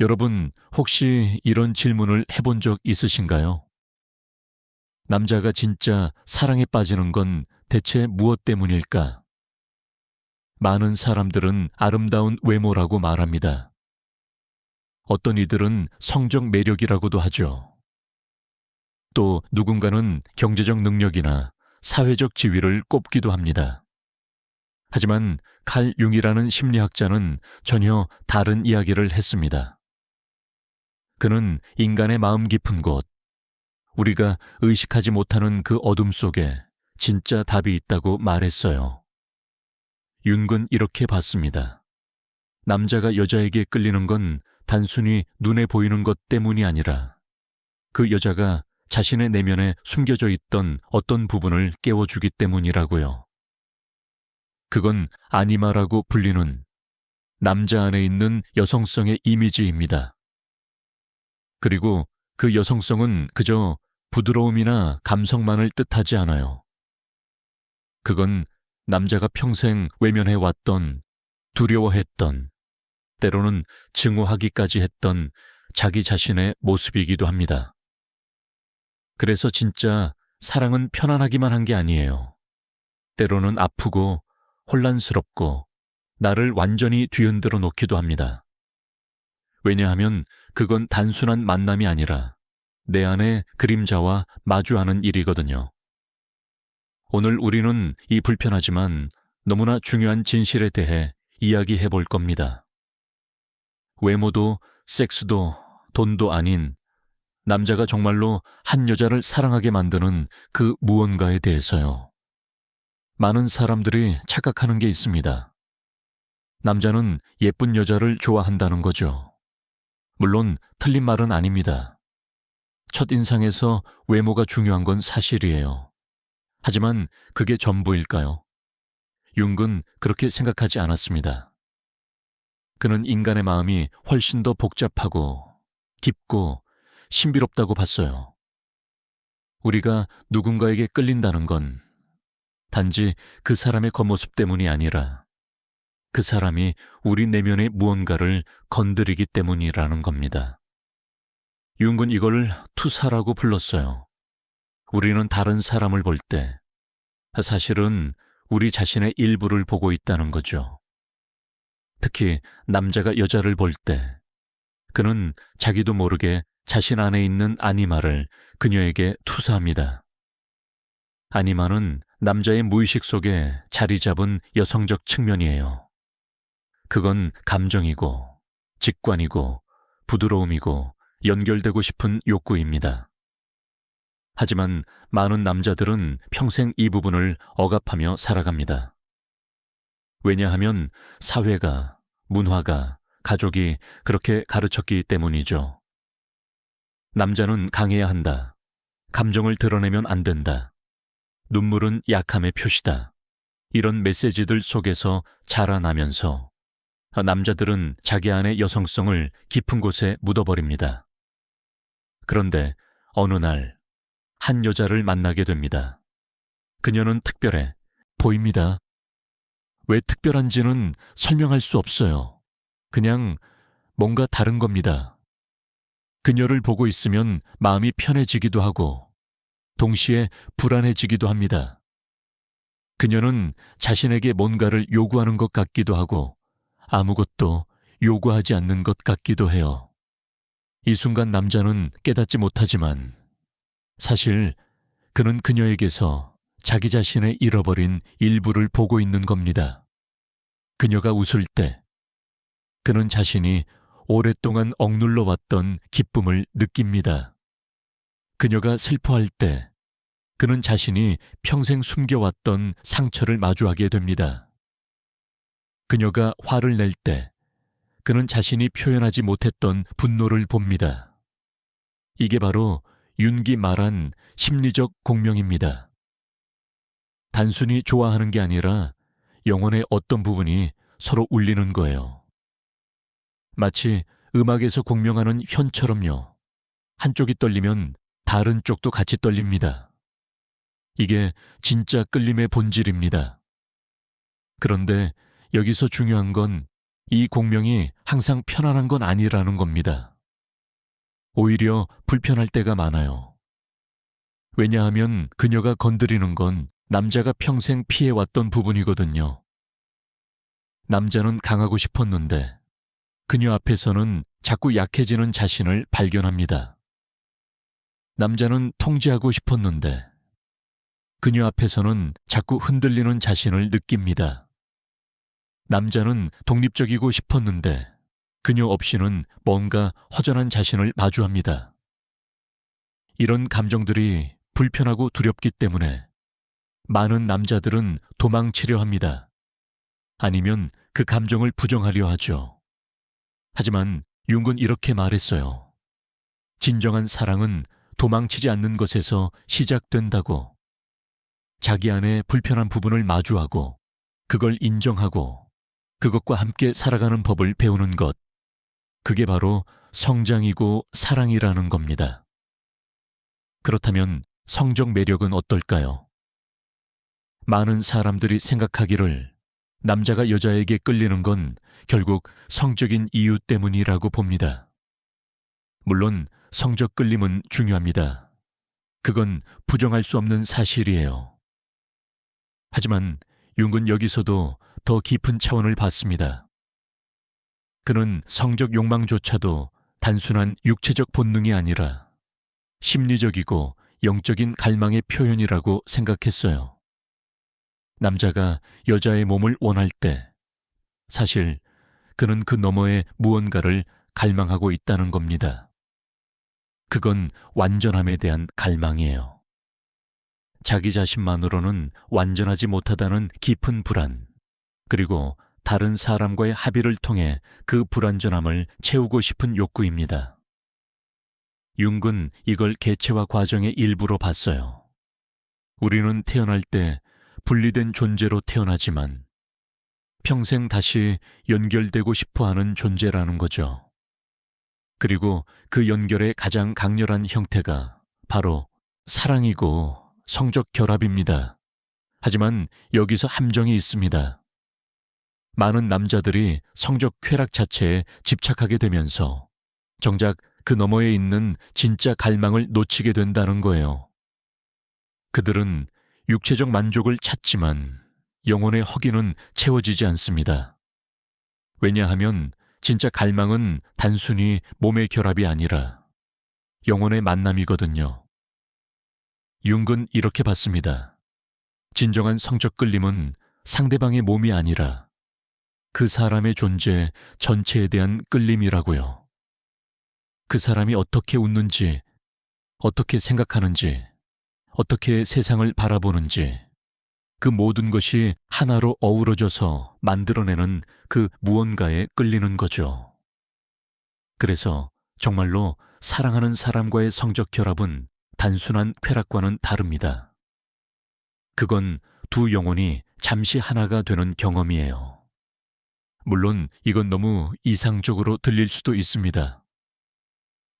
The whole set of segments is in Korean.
여러분, 혹시 이런 질문을 해본 적 있으신가요? 남자가 진짜 사랑에 빠지는 건 대체 무엇 때문일까? 많은 사람들은 아름다운 외모라고 말합니다. 어떤 이들은 성적 매력이라고도 하죠. 또 누군가는 경제적 능력이나 사회적 지위를 꼽기도 합니다. 하지만 칼 융이라는 심리학자는 전혀 다른 이야기를 했습니다. 그는 인간의 마음 깊은 곳, 우리가 의식하지 못하는 그 어둠 속에 진짜 답이 있다고 말했어요. 융은 이렇게 봤습니다. 남자가 여자에게 끌리는 건 단순히 눈에 보이는 것 때문이 아니라 그 여자가 자신의 내면에 숨겨져 있던 어떤 부분을 깨워주기 때문이라고요. 그건 아니마라고 불리는 남자 안에 있는 여성성의 이미지입니다. 그리고 그 여성성은 그저 부드러움이나 감성만을 뜻하지 않아요. 그건 남자가 평생 외면해왔던, 두려워했던, 때로는 증오하기까지 했던 자기 자신의 모습이기도 합니다. 그래서 진짜 사랑은 편안하기만 한 게 아니에요. 때로는 아프고 혼란스럽고 나를 완전히 뒤흔들어 놓기도 합니다. 왜냐하면 그건 단순한 만남이 아니라 내 안의 그림자와 마주하는 일이거든요. 오늘 우리는 이 불편하지만 너무나 중요한 진실에 대해 이야기해 볼 겁니다. 외모도 섹스도 돈도 아닌 남자가 정말로 한 여자를 사랑하게 만드는 그 무언가에 대해서요. 많은 사람들이 착각하는 게 있습니다. 남자는 예쁜 여자를 좋아한다는 거죠. 물론 틀린 말은 아닙니다. 첫인상에서 외모가 중요한 건 사실이에요. 하지만 그게 전부일까요? 융은 그렇게 생각하지 않았습니다. 그는 인간의 마음이 훨씬 더 복잡하고 깊고 신비롭다고 봤어요. 우리가 누군가에게 끌린다는 건 단지 그 사람의 겉모습 때문이 아니라 그 사람이 우리 내면의 무언가를 건드리기 때문이라는 겁니다. 융은 이걸 투사라고 불렀어요. 우리는 다른 사람을 볼 때 사실은 우리 자신의 일부를 보고 있다는 거죠. 특히 남자가 여자를 볼 때 그는 자기도 모르게 자신 안에 있는 아니마를 그녀에게 투사합니다. 아니마는 남자의 무의식 속에 자리 잡은 여성적 측면이에요. 그건 감정이고 직관이고 부드러움이고 연결되고 싶은 욕구입니다. 하지만 많은 남자들은 평생 이 부분을 억압하며 살아갑니다. 왜냐하면 사회가, 문화가, 가족이 그렇게 가르쳤기 때문이죠. 남자는 강해야 한다. 감정을 드러내면 안 된다. 눈물은 약함의 표시다. 이런 메시지들 속에서 자라나면서 남자들은 자기 안의 여성성을 깊은 곳에 묻어버립니다. 그런데 어느 날 한 여자를 만나게 됩니다. 그녀는 특별해 보입니다. 왜 특별한지는 설명할 수 없어요. 그냥 뭔가 다른 겁니다. 그녀를 보고 있으면 마음이 편해지기도 하고 동시에 불안해지기도 합니다. 그녀는 자신에게 뭔가를 요구하는 것 같기도 하고 아무것도 요구하지 않는 것 같기도 해요. 이 순간 남자는 깨닫지 못하지만 사실 그는 그녀에게서 자기 자신의 잃어버린 일부를 보고 있는 겁니다. 그녀가 웃을 때 그는 자신이 오랫동안 억눌러 왔던 기쁨을 느낍니다. 그녀가 슬퍼할 때 그는 자신이 평생 숨겨왔던 상처를 마주하게 됩니다. 그녀가 화를 낼 때 그는 자신이 표현하지 못했던 분노를 봅니다. 이게 바로 융이 말한 심리적 공명입니다. 단순히 좋아하는 게 아니라 영혼의 어떤 부분이 서로 울리는 거예요. 마치 음악에서 공명하는 현처럼요. 한쪽이 떨리면 다른 쪽도 같이 떨립니다. 이게 진짜 끌림의 본질입니다. 그런데 여기서 중요한 건 이 공명이 항상 편안한 건 아니라는 겁니다. 오히려 불편할 때가 많아요. 왜냐하면 그녀가 건드리는 건 남자가 평생 피해왔던 부분이거든요. 남자는 강하고 싶었는데 그녀 앞에서는 자꾸 약해지는 자신을 발견합니다. 남자는 통제하고 싶었는데 그녀 앞에서는 자꾸 흔들리는 자신을 느낍니다. 남자는 독립적이고 싶었는데 그녀 없이는 뭔가 허전한 자신을 마주합니다. 이런 감정들이 불편하고 두렵기 때문에 많은 남자들은 도망치려 합니다. 아니면 그 감정을 부정하려 하죠. 하지만 융은 이렇게 말했어요. 진정한 사랑은 도망치지 않는 것에서 시작된다고. 자기 안에 불편한 부분을 마주하고 그걸 인정하고 그것과 함께 살아가는 법을 배우는 것. 그게 바로 성장이고 사랑이라는 겁니다. 그렇다면 성적 매력은 어떨까요? 많은 사람들이 생각하기를 남자가 여자에게 끌리는 건 결국 성적인 이유 때문이라고 봅니다. 물론 성적 끌림은 중요합니다. 그건 부정할 수 없는 사실이에요. 하지만 융은 여기서도 더 깊은 차원을 봤습니다. 그는 성적 욕망조차도 단순한 육체적 본능이 아니라 심리적이고 영적인 갈망의 표현이라고 생각했어요. 남자가 여자의 몸을 원할 때 사실 그는 그 너머에 무언가를 갈망하고 있다는 겁니다. 그건 완전함에 대한 갈망이에요. 자기 자신만으로는 완전하지 못하다는 깊은 불안, 그리고 다른 사람과의 합의를 통해 그 불완전함을 채우고 싶은 욕구입니다. 융은 이걸 개체화 과정의 일부로 봤어요. 우리는 태어날 때 분리된 존재로 태어나지만 평생 다시 연결되고 싶어하는 존재라는 거죠. 그리고 그 연결의 가장 강렬한 형태가 바로 사랑이고 성적 결합입니다. 하지만 여기서 함정이 있습니다. 많은 남자들이 성적 쾌락 자체에 집착하게 되면서 정작 그 너머에 있는 진짜 갈망을 놓치게 된다는 거예요. 그들은 육체적 만족을 찾지만 영혼의 허기는 채워지지 않습니다. 왜냐하면 진짜 갈망은 단순히 몸의 결합이 아니라 영혼의 만남이거든요. 융은 이렇게 봤습니다. 진정한 성적 끌림은 상대방의 몸이 아니라 그 사람의 존재 전체에 대한 끌림이라고요. 그 사람이 어떻게 웃는지, 어떻게 생각하는지, 어떻게 세상을 바라보는지, 그 모든 것이 하나로 어우러져서 만들어내는 그 무언가에 끌리는 거죠. 그래서 정말로 사랑하는 사람과의 성적 결합은 단순한 쾌락과는 다릅니다. 그건 두 영혼이 잠시 하나가 되는 경험이에요. 물론 이건 너무 이상적으로 들릴 수도 있습니다.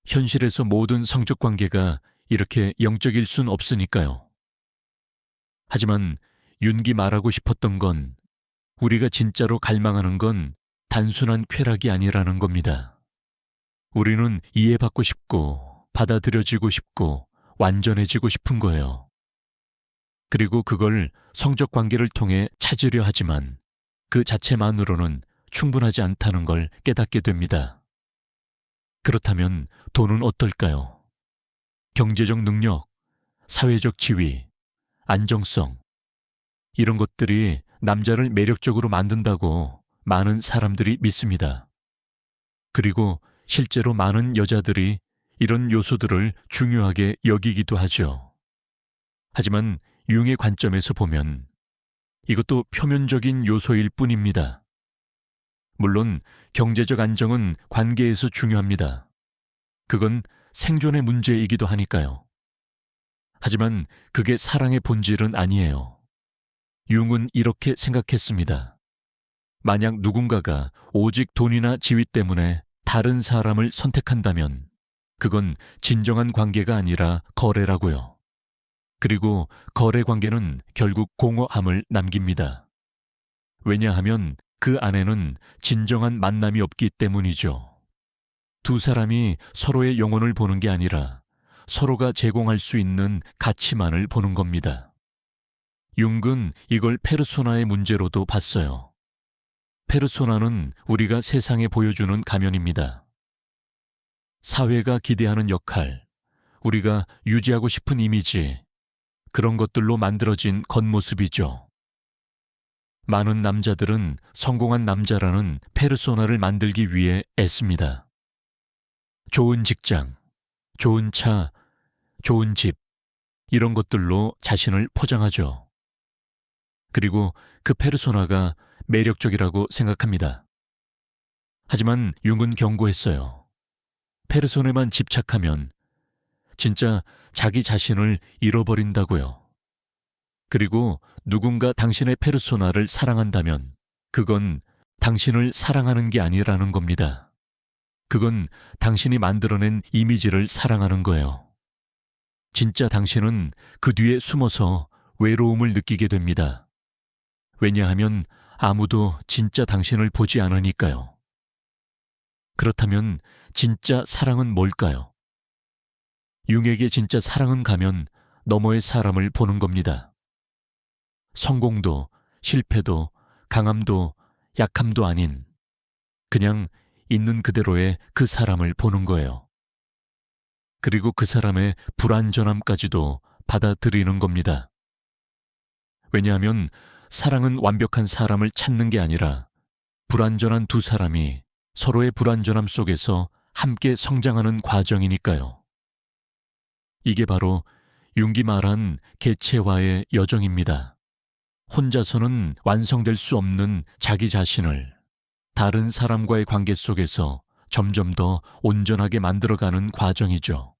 현실에서 모든 성적 관계가 이렇게 영적일 순 없으니까요. 하지만 윤기 말하고 싶었던 건 우리가 진짜로 갈망하는 건 단순한 쾌락이 아니라는 겁니다. 우리는 이해받고 싶고 받아들여지고 싶고 완전해지고 싶은 거예요. 그리고 그걸 성적 관계를 통해 찾으려 하지만 그 자체만으로는 충분하지 않다는 걸 깨닫게 됩니다. 그렇다면 돈은 어떨까요? 경제적 능력, 사회적 지위, 안정성, 이런 것들이 남자를 매력적으로 만든다고 많은 사람들이 믿습니다. 그리고 실제로 많은 여자들이 이런 요소들을 중요하게 여기기도 하죠. 하지만 융의 관점에서 보면 이것도 표면적인 요소일 뿐입니다. 물론 경제적 안정은 관계에서 중요합니다. 그건 생존의 문제이기도 하니까요. 하지만 그게 사랑의 본질은 아니에요. 융은 이렇게 생각했습니다. 만약 누군가가 오직 돈이나 지위 때문에 다른 사람을 선택한다면 그건 진정한 관계가 아니라 거래라고요. 그리고 거래 관계는 결국 공허함을 남깁니다. 왜냐하면 그 안에는 진정한 만남이 없기 때문이죠. 두 사람이 서로의 영혼을 보는 게 아니라 서로가 제공할 수 있는 가치만을 보는 겁니다. 융은 이걸 페르소나의 문제로도 봤어요. 페르소나는 우리가 세상에 보여주는 가면입니다. 사회가 기대하는 역할, 우리가 유지하고 싶은 이미지, 그런 것들로 만들어진 겉모습이죠. 많은 남자들은 성공한 남자라는 페르소나를 만들기 위해 애씁니다. 좋은 직장, 좋은 차, 좋은 집, 이런 것들로 자신을 포장하죠. 그리고 그 페르소나가 매력적이라고 생각합니다. 하지만 융은 경고했어요. 페르소나에만 집착하면 진짜 자기 자신을 잃어버린다고요. 그리고 누군가 당신의 페르소나를 사랑한다면 그건 당신을 사랑하는 게 아니라는 겁니다. 그건 당신이 만들어낸 이미지를 사랑하는 거예요. 진짜 당신은 그 뒤에 숨어서 외로움을 느끼게 됩니다. 왜냐하면 아무도 진짜 당신을 보지 않으니까요. 그렇다면 진짜 사랑은 뭘까요? 융에게 진짜 사랑은 가면 너머의 사람을 보는 겁니다. 성공도, 실패도, 강함도, 약함도 아닌 그냥 있는 그대로의 그 사람을 보는 거예요. 그리고 그 사람의 불완전함까지도 받아들이는 겁니다. 왜냐하면 사랑은 완벽한 사람을 찾는 게 아니라 불완전한 두 사람이 서로의 불완전함 속에서 함께 성장하는 과정이니까요. 이게 바로 융이 말한 개체화의 여정입니다. 혼자서는 완성될 수 없는 자기 자신을 다른 사람과의 관계 속에서 점점 더 온전하게 만들어가는 과정이죠.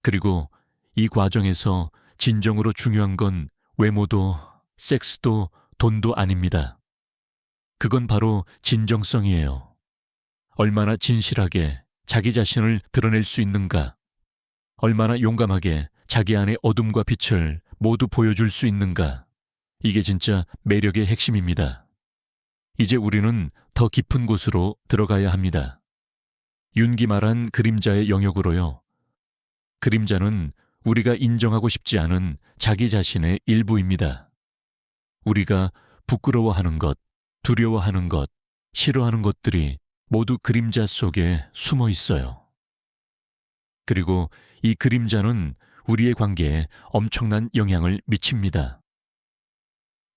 그리고 이 과정에서 진정으로 중요한 건 외모도 섹스도 돈도 아닙니다. 그건 바로 진정성이에요. 얼마나 진실하게 자기 자신을 드러낼 수 있는가, 얼마나 용감하게 자기 안의 어둠과 빛을 모두 보여줄 수 있는가, 이게 진짜 매력의 핵심입니다. 이제 우리는 더 깊은 곳으로 들어가야 합니다. 융이 말한 그림자의 영역으로요. 그림자는 우리가 인정하고 싶지 않은 자기 자신의 일부입니다. 우리가 부끄러워하는 것, 두려워하는 것, 싫어하는 것들이 모두 그림자 속에 숨어 있어요. 그리고 이 그림자는 우리의 관계에 엄청난 영향을 미칩니다.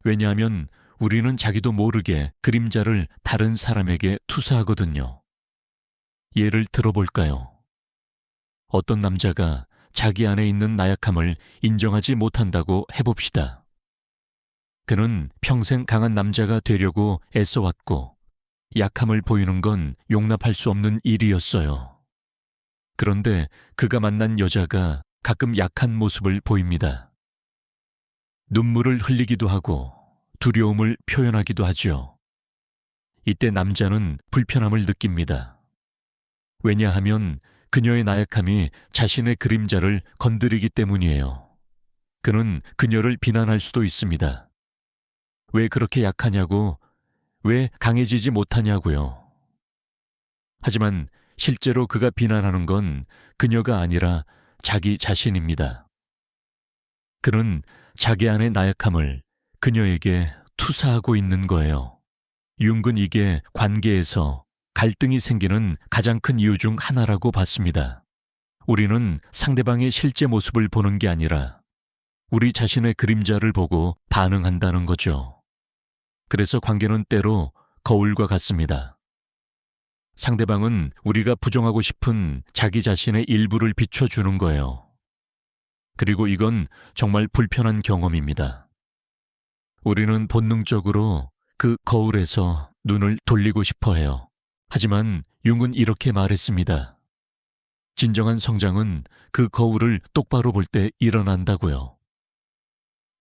왜냐하면 우리는 자기도 모르게 그림자를 다른 사람에게 투사하거든요. 예를 들어볼까요? 어떤 남자가 자기 안에 있는 나약함을 인정하지 못한다고 해봅시다. 그는 평생 강한 남자가 되려고 애써왔고 약함을 보이는 건 용납할 수 없는 일이었어요. 그런데 그가 만난 여자가 가끔 약한 모습을 보입니다. 눈물을 흘리기도 하고 두려움을 표현하기도 하죠. 이때 남자는 불편함을 느낍니다. 왜냐하면 그녀의 나약함이 자신의 그림자를 건드리기 때문이에요. 그는 그녀를 비난할 수도 있습니다. 왜 그렇게 약하냐고, 왜 강해지지 못하냐고요. 하지만 실제로 그가 비난하는 건 그녀가 아니라 자기 자신입니다. 그는 자기 안의 나약함을 그녀에게 투사하고 있는 거예요. 융은 이게 관계에서 갈등이 생기는 가장 큰 이유 중 하나라고 봤습니다. 우리는 상대방의 실제 모습을 보는 게 아니라 우리 자신의 그림자를 보고 반응한다는 거죠. 그래서 관계는 때로 거울과 같습니다. 상대방은 우리가 부정하고 싶은 자기 자신의 일부를 비춰주는 거예요. 그리고 이건 정말 불편한 경험입니다. 우리는 본능적으로 그 거울에서 눈을 돌리고 싶어 해요. 하지만 융은 이렇게 말했습니다. 진정한 성장은 그 거울을 똑바로 볼 때 일어난다고요.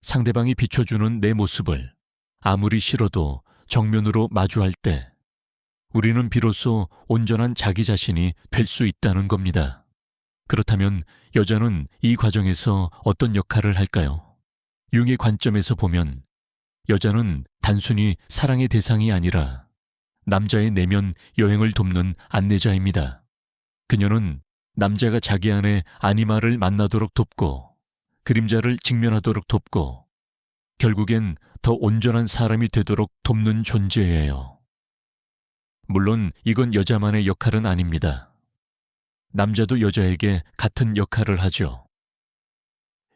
상대방이 비춰주는 내 모습을 아무리 싫어도 정면으로 마주할 때 우리는 비로소 온전한 자기 자신이 될 수 있다는 겁니다. 그렇다면 여자는 이 과정에서 어떤 역할을 할까요? 융의 관점에서 보면 여자는 단순히 사랑의 대상이 아니라 남자의 내면 여행을 돕는 안내자입니다. 그녀는 남자가 자기 안에 아니마를 만나도록 돕고 그림자를 직면하도록 돕고 결국엔 더 온전한 사람이 되도록 돕는 존재예요. 물론 이건 여자만의 역할은 아닙니다. 남자도 여자에게 같은 역할을 하죠.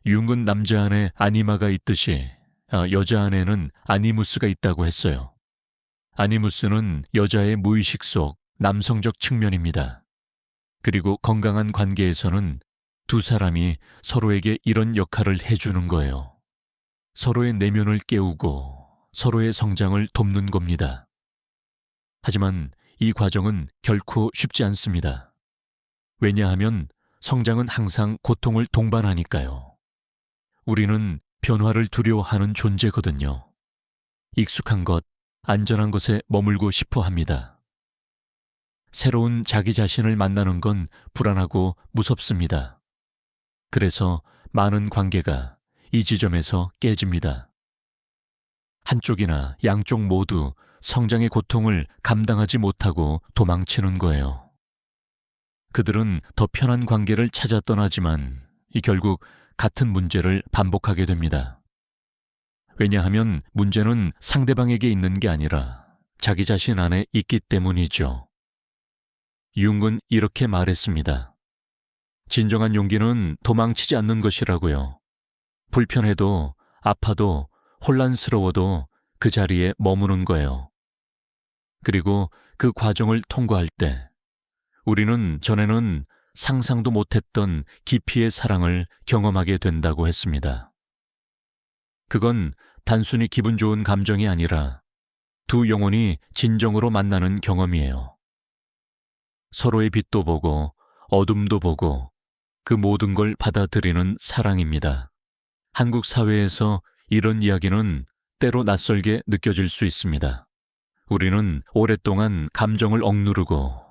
융은 남자 안에 아니마가 있듯이 여자 안에는 아니무스가 있다고 했어요. 아니무스는 여자의 무의식 속 남성적 측면입니다. 그리고 건강한 관계에서는 두 사람이 서로에게 이런 역할을 해주는 거예요. 서로의 내면을 깨우고 서로의 성장을 돕는 겁니다. 하지만 이 과정은 결코 쉽지 않습니다. 왜냐하면 성장은 항상 고통을 동반하니까요. 우리는 변화를 두려워하는 존재거든요. 익숙한 것, 안전한 곳에 머물고 싶어 합니다. 새로운 자기 자신을 만나는 건 불안하고 무섭습니다. 그래서 많은 관계가 이 지점에서 깨집니다. 한쪽이나 양쪽 모두 성장의 고통을 감당하지 못하고 도망치는 거예요. 그들은 더 편한 관계를 찾아 떠나지만 결국 같은 문제를 반복하게 됩니다. 왜냐하면 문제는 상대방에게 있는 게 아니라 자기 자신 안에 있기 때문이죠. 융은 이렇게 말했습니다. 진정한 용기는 도망치지 않는 것이라고요. 불편해도 아파도 혼란스러워도 그 자리에 머무는 거예요. 그리고 그 과정을 통과할 때 우리는 전에는 상상도 못했던 깊이의 사랑을 경험하게 된다고 했습니다. 그건 단순히 기분 좋은 감정이 아니라 두 영혼이 진정으로 만나는 경험이에요. 서로의 빛도 보고 어둠도 보고 그 모든 걸 받아들이는 사랑입니다. 한국 사회에서 이런 이야기는 때로 낯설게 느껴질 수 있습니다. 우리는 오랫동안 감정을 억누르고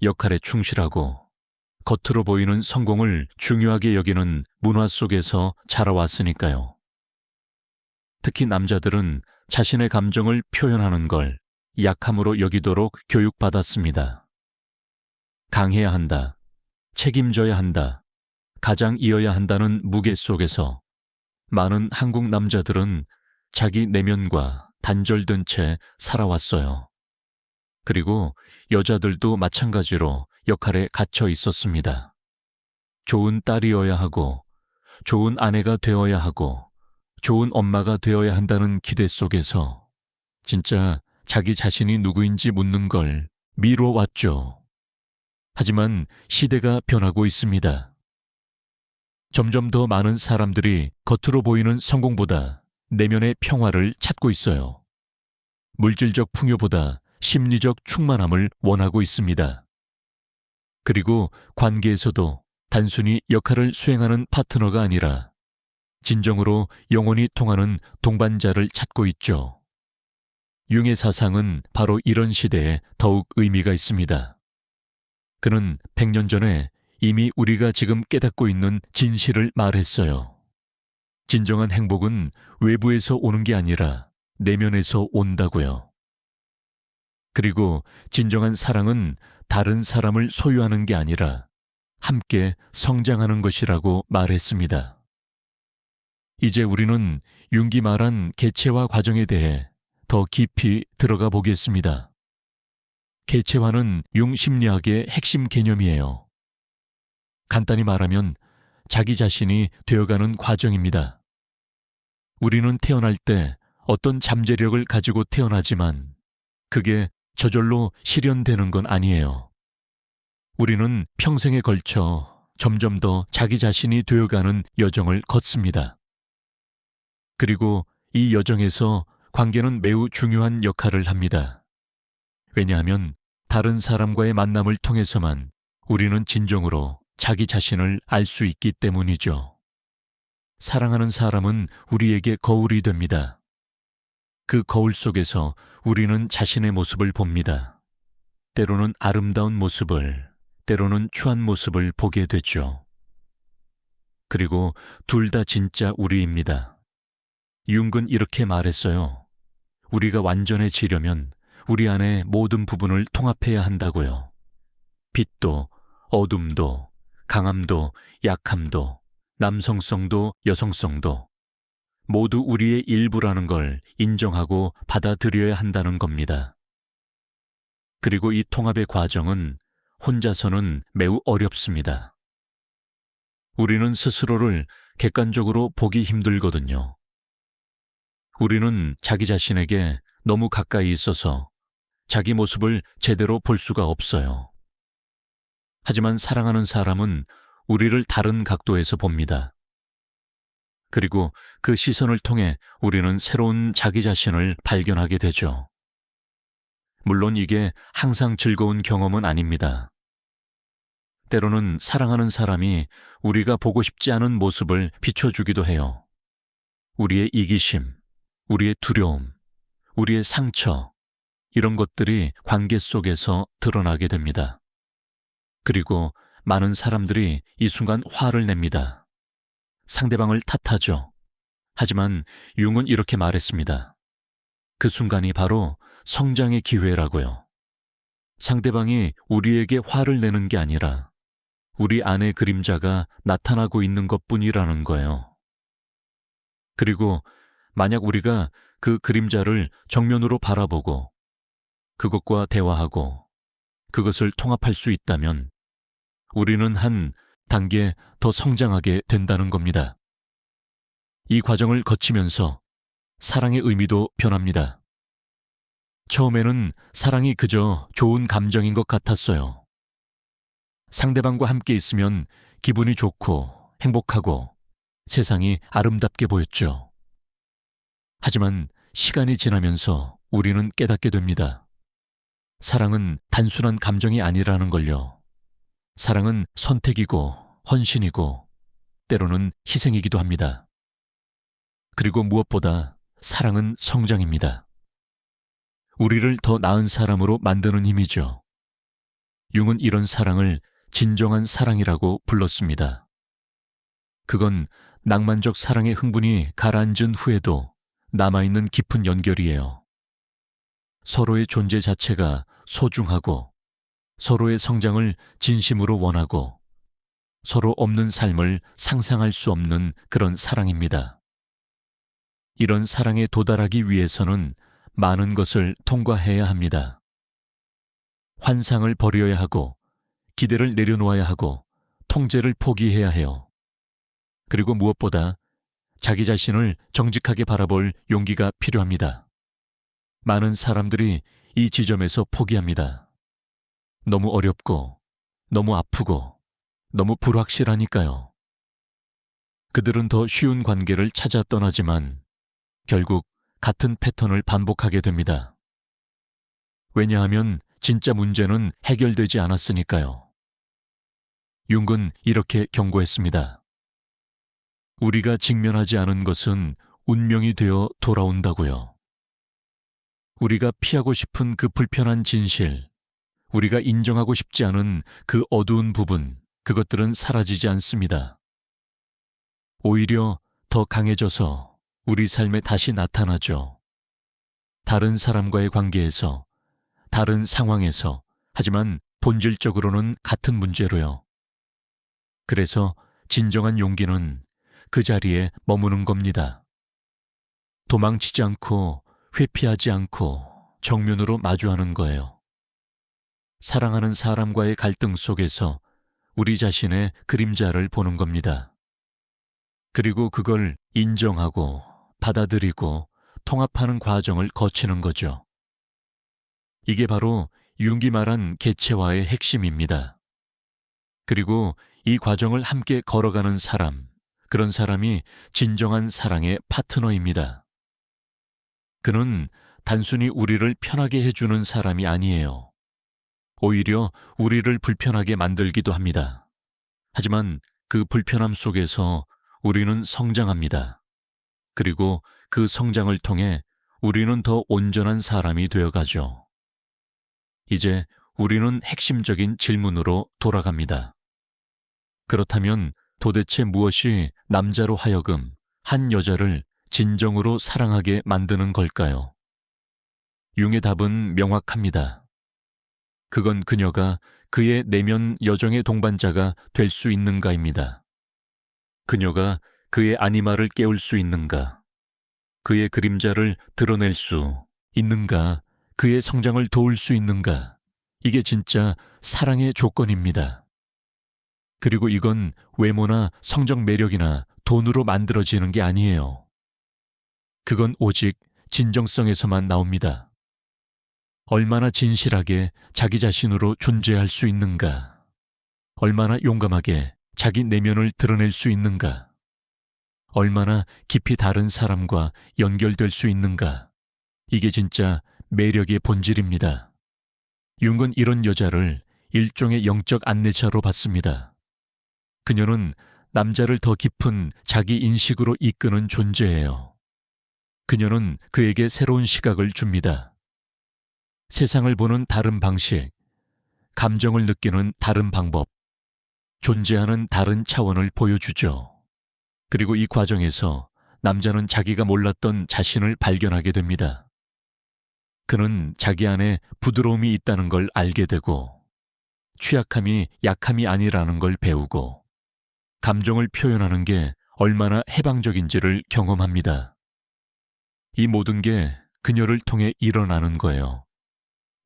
역할에 충실하고 겉으로 보이는 성공을 중요하게 여기는 문화 속에서 자라왔으니까요. 특히 남자들은 자신의 감정을 표현하는 걸 약함으로 여기도록 교육받았습니다. 강해야 한다, 책임져야 한다, 가장이어야 한다는 무게 속에서 많은 한국 남자들은 자기 내면과 단절된 채 살아왔어요. 그리고 여자들도 마찬가지로 역할에 갇혀 있었습니다. 좋은 딸이어야 하고, 좋은 아내가 되어야 하고, 좋은 엄마가 되어야 한다는 기대 속에서 진짜 자기 자신이 누구인지 묻는 걸 미뤄왔죠. 하지만 시대가 변하고 있습니다. 점점 더 많은 사람들이 겉으로 보이는 성공보다 내면의 평화를 찾고 있어요. 물질적 풍요보다 심리적 충만함을 원하고 있습니다. 그리고 관계에서도 단순히 역할을 수행하는 파트너가 아니라 진정으로 영혼이 통하는 동반자를 찾고 있죠. 융의 사상은 바로 이런 시대에 더욱 의미가 있습니다. 그는 100년 전에 이미 우리가 지금 깨닫고 있는 진실을 말했어요. 진정한 행복은 외부에서 오는 게 아니라 내면에서 온다고요. 그리고 진정한 사랑은 다른 사람을 소유하는 게 아니라 함께 성장하는 것이라고 말했습니다. 이제 우리는 융이 말한 개체화 과정에 대해 더 깊이 들어가 보겠습니다. 개체화는 융 심리학의 핵심 개념이에요. 간단히 말하면 자기 자신이 되어가는 과정입니다. 우리는 태어날 때 어떤 잠재력을 가지고 태어나지만 그게 저절로 실현되는 건 아니에요. 우리는 평생에 걸쳐 점점 더 자기 자신이 되어가는 여정을 걷습니다. 그리고 이 여정에서 관계는 매우 중요한 역할을 합니다. 왜냐하면 다른 사람과의 만남을 통해서만 우리는 진정으로 자기 자신을 알 수 있기 때문이죠. 사랑하는 사람은 우리에게 거울이 됩니다. 그 거울 속에서 우리는 자신의 모습을 봅니다. 때로는 아름다운 모습을, 때로는 추한 모습을 보게 되죠. 그리고 둘 다 진짜 우리입니다. 융은 이렇게 말했어요. 우리가 완전해지려면 우리 안에 모든 부분을 통합해야 한다고요. 빛도, 어둠도, 강함도, 약함도, 남성성도, 여성성도 모두 우리의 일부라는 걸 인정하고 받아들여야 한다는 겁니다. 그리고 이 통합의 과정은 혼자서는 매우 어렵습니다. 우리는 스스로를 객관적으로 보기 힘들거든요. 우리는 자기 자신에게 너무 가까이 있어서 자기 모습을 제대로 볼 수가 없어요. 하지만 사랑하는 사람은 우리를 다른 각도에서 봅니다. 그리고 그 시선을 통해 우리는 새로운 자기 자신을 발견하게 되죠. 물론 이게 항상 즐거운 경험은 아닙니다. 때로는 사랑하는 사람이 우리가 보고 싶지 않은 모습을 비춰주기도 해요. 우리의 이기심, 우리의 두려움, 우리의 상처, 이런 것들이 관계 속에서 드러나게 됩니다. 그리고 많은 사람들이 이 순간 화를 냅니다. 상대방을 탓하죠. 하지만 융은 이렇게 말했습니다. 그 순간이 바로 성장의 기회라고요. 상대방이 우리에게 화를 내는 게 아니라 우리 안의 그림자가 나타나고 있는 것뿐이라는 거예요. 그리고 만약 우리가 그 그림자를 정면으로 바라보고 그것과 대화하고 그것을 통합할 수 있다면 우리는 한 단계 더 성장하게 된다는 겁니다. 이 과정을 거치면서 사랑의 의미도 변합니다. 처음에는 사랑이 그저 좋은 감정인 것 같았어요. 상대방과 함께 있으면 기분이 좋고 행복하고 세상이 아름답게 보였죠. 하지만 시간이 지나면서 우리는 깨닫게 됩니다. 사랑은 단순한 감정이 아니라는 걸요. 사랑은 선택이고 헌신이고 때로는 희생이기도 합니다. 그리고 무엇보다 사랑은 성장입니다. 우리를 더 나은 사람으로 만드는 힘이죠. 융은 이런 사랑을 진정한 사랑이라고 불렀습니다. 그건 낭만적 사랑의 흥분이 가라앉은 후에도 남아있는 깊은 연결이에요. 서로의 존재 자체가 소중하고 서로의 성장을 진심으로 원하고 서로 없는 삶을 상상할 수 없는 그런 사랑입니다. 이런 사랑에 도달하기 위해서는 많은 것을 통과해야 합니다. 환상을 버려야 하고 기대를 내려놓아야 하고 통제를 포기해야 해요. 그리고 무엇보다 자기 자신을 정직하게 바라볼 용기가 필요합니다. 많은 사람들이 이 지점에서 포기합니다. 너무 어렵고 너무 아프고 너무 불확실하니까요. 그들은 더 쉬운 관계를 찾아 떠나지만 결국 같은 패턴을 반복하게 됩니다. 왜냐하면 진짜 문제는 해결되지 않았으니까요. 융은 이렇게 경고했습니다. 우리가 직면하지 않은 것은 운명이 되어 돌아온다고요. 우리가 피하고 싶은 그 불편한 진실, 우리가 인정하고 싶지 않은 그 어두운 부분, 그것들은 사라지지 않습니다. 오히려 더 강해져서 우리 삶에 다시 나타나죠. 다른 사람과의 관계에서, 다른 상황에서, 하지만 본질적으로는 같은 문제로요. 그래서 진정한 용기는 그 자리에 머무는 겁니다. 도망치지 않고 회피하지 않고 정면으로 마주하는 거예요. 사랑하는 사람과의 갈등 속에서 우리 자신의 그림자를 보는 겁니다. 그리고 그걸 인정하고 받아들이고 통합하는 과정을 거치는 거죠. 이게 바로 융이 말한 개체화의 핵심입니다. 그리고 이 과정을 함께 걸어가는 사람, 그런 사람이 진정한 사랑의 파트너입니다. 그는 단순히 우리를 편하게 해주는 사람이 아니에요. 오히려 우리를 불편하게 만들기도 합니다. 하지만 그 불편함 속에서 우리는 성장합니다. 그리고 그 성장을 통해 우리는 더 온전한 사람이 되어가죠. 이제 우리는 핵심적인 질문으로 돌아갑니다. 그렇다면 도대체 무엇이 남자로 하여금 한 여자를 진정으로 사랑하게 만드는 걸까요? 융의 답은 명확합니다. 그건 그녀가 그의 내면 여정의 동반자가 될 수 있는가입니다. 그녀가 그의 아니마를 깨울 수 있는가, 그의 그림자를 드러낼 수 있는가, 그의 성장을 도울 수 있는가, 이게 진짜 사랑의 조건입니다. 그리고 이건 외모나 성적 매력이나 돈으로 만들어지는 게 아니에요. 그건 오직 진정성에서만 나옵니다. 얼마나 진실하게 자기 자신으로 존재할 수 있는가, 얼마나 용감하게 자기 내면을 드러낼 수 있는가, 얼마나 깊이 다른 사람과 연결될 수 있는가, 이게 진짜 매력의 본질입니다. 융은 이런 여자를 일종의 영적 안내자로 봤습니다. 그녀는 남자를 더 깊은 자기 인식으로 이끄는 존재예요. 그녀는 그에게 새로운 시각을 줍니다. 세상을 보는 다른 방식, 감정을 느끼는 다른 방법, 존재하는 다른 차원을 보여주죠. 그리고 이 과정에서 남자는 자기가 몰랐던 자신을 발견하게 됩니다. 그는 자기 안에 부드러움이 있다는 걸 알게 되고, 취약함이 약함이 아니라는 걸 배우고, 감정을 표현하는 게 얼마나 해방적인지를 경험합니다. 이 모든 게 그녀를 통해 일어나는 거예요.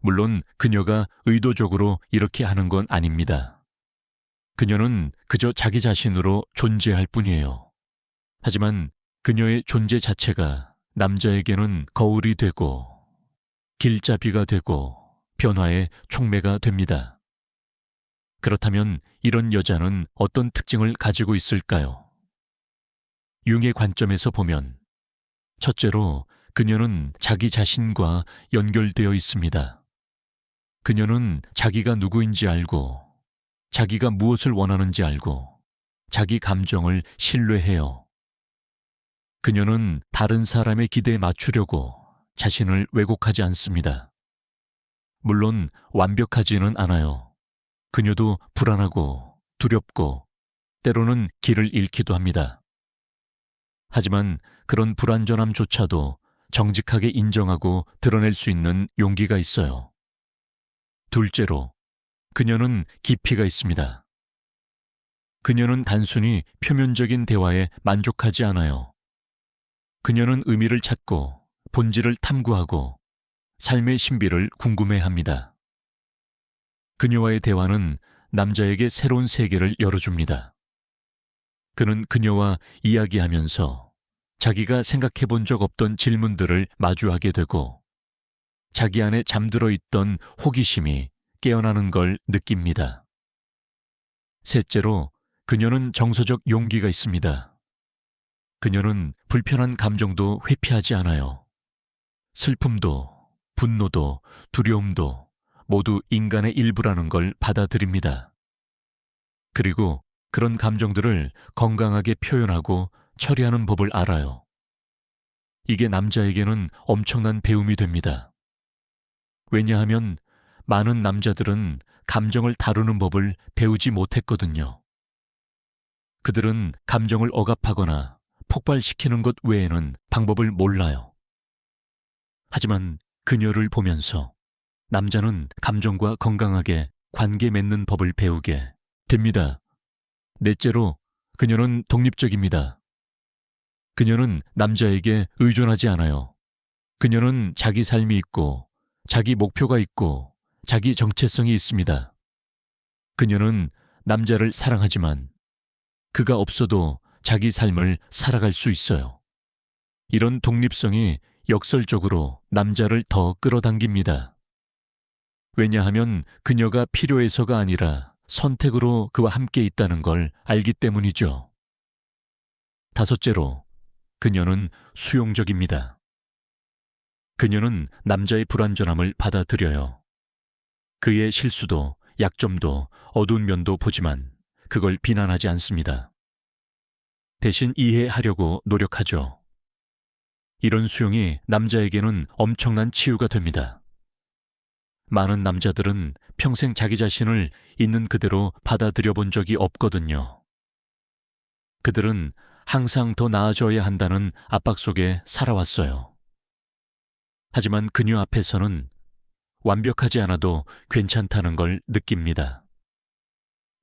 물론 그녀가 의도적으로 이렇게 하는 건 아닙니다. 그녀는 그저 자기 자신으로 존재할 뿐이에요. 하지만 그녀의 존재 자체가 남자에게는 거울이 되고 길잡이가 되고 변화의 촉매가 됩니다. 그렇다면 이런 여자는 어떤 특징을 가지고 있을까요? 융의 관점에서 보면 첫째로 그녀는 자기 자신과 연결되어 있습니다. 그녀는 자기가 누구인지 알고 자기가 무엇을 원하는지 알고 자기 감정을 신뢰해요. 그녀는 다른 사람의 기대에 맞추려고 자신을 왜곡하지 않습니다. 물론 완벽하지는 않아요. 그녀도 불안하고 두렵고 때로는 길을 잃기도 합니다. 하지만 그런 불완전함조차도 정직하게 인정하고 드러낼 수 있는 용기가 있어요. 둘째로, 그녀는 깊이가 있습니다. 그녀는 단순히 표면적인 대화에 만족하지 않아요. 그녀는 의미를 찾고 본질을 탐구하고 삶의 신비를 궁금해합니다. 그녀와의 대화는 남자에게 새로운 세계를 열어줍니다. 그는 그녀와 이야기하면서 자기가 생각해 본 적 없던 질문들을 마주하게 되고 자기 안에 잠들어 있던 호기심이 깨어나는 걸 느낍니다. 셋째로, 그녀는 정서적 용기가 있습니다. 그녀는 불편한 감정도 회피하지 않아요. 슬픔도, 분노도, 두려움도 모두 인간의 일부라는 걸 받아들입니다. 그리고 그런 감정들을 건강하게 표현하고 처리하는 법을 알아요. 이게 남자에게는 엄청난 배움이 됩니다. 왜냐하면 많은 남자들은 감정을 다루는 법을 배우지 못했거든요. 그들은 감정을 억압하거나 폭발시키는 것 외에는 방법을 몰라요. 하지만 그녀를 보면서 남자는 감정과 건강하게 관계 맺는 법을 배우게 됩니다. 넷째로, 그녀는 독립적입니다. 그녀는 남자에게 의존하지 않아요. 그녀는 자기 삶이 있고 자기 목표가 있고 자기 정체성이 있습니다. 그녀는 남자를 사랑하지만 그가 없어도 자기 삶을 살아갈 수 있어요. 이런 독립성이 역설적으로 남자를 더 끌어당깁니다. 왜냐하면 그녀가 필요해서가 아니라 선택으로 그와 함께 있다는 걸 알기 때문이죠. 다섯째로, 그녀는 수용적입니다. 그녀는 남자의 불완전함을 받아들여요. 그의 실수도 약점도 어두운 면도 보지만 그걸 비난하지 않습니다. 대신 이해하려고 노력하죠. 이런 수용이 남자에게는 엄청난 치유가 됩니다. 많은 남자들은 평생 자기 자신을 있는 그대로 받아들여 본 적이 없거든요. 그들은 항상 더 나아져야 한다는 압박 속에 살아왔어요. 하지만 그녀 앞에서는 완벽하지 않아도 괜찮다는 걸 느낍니다.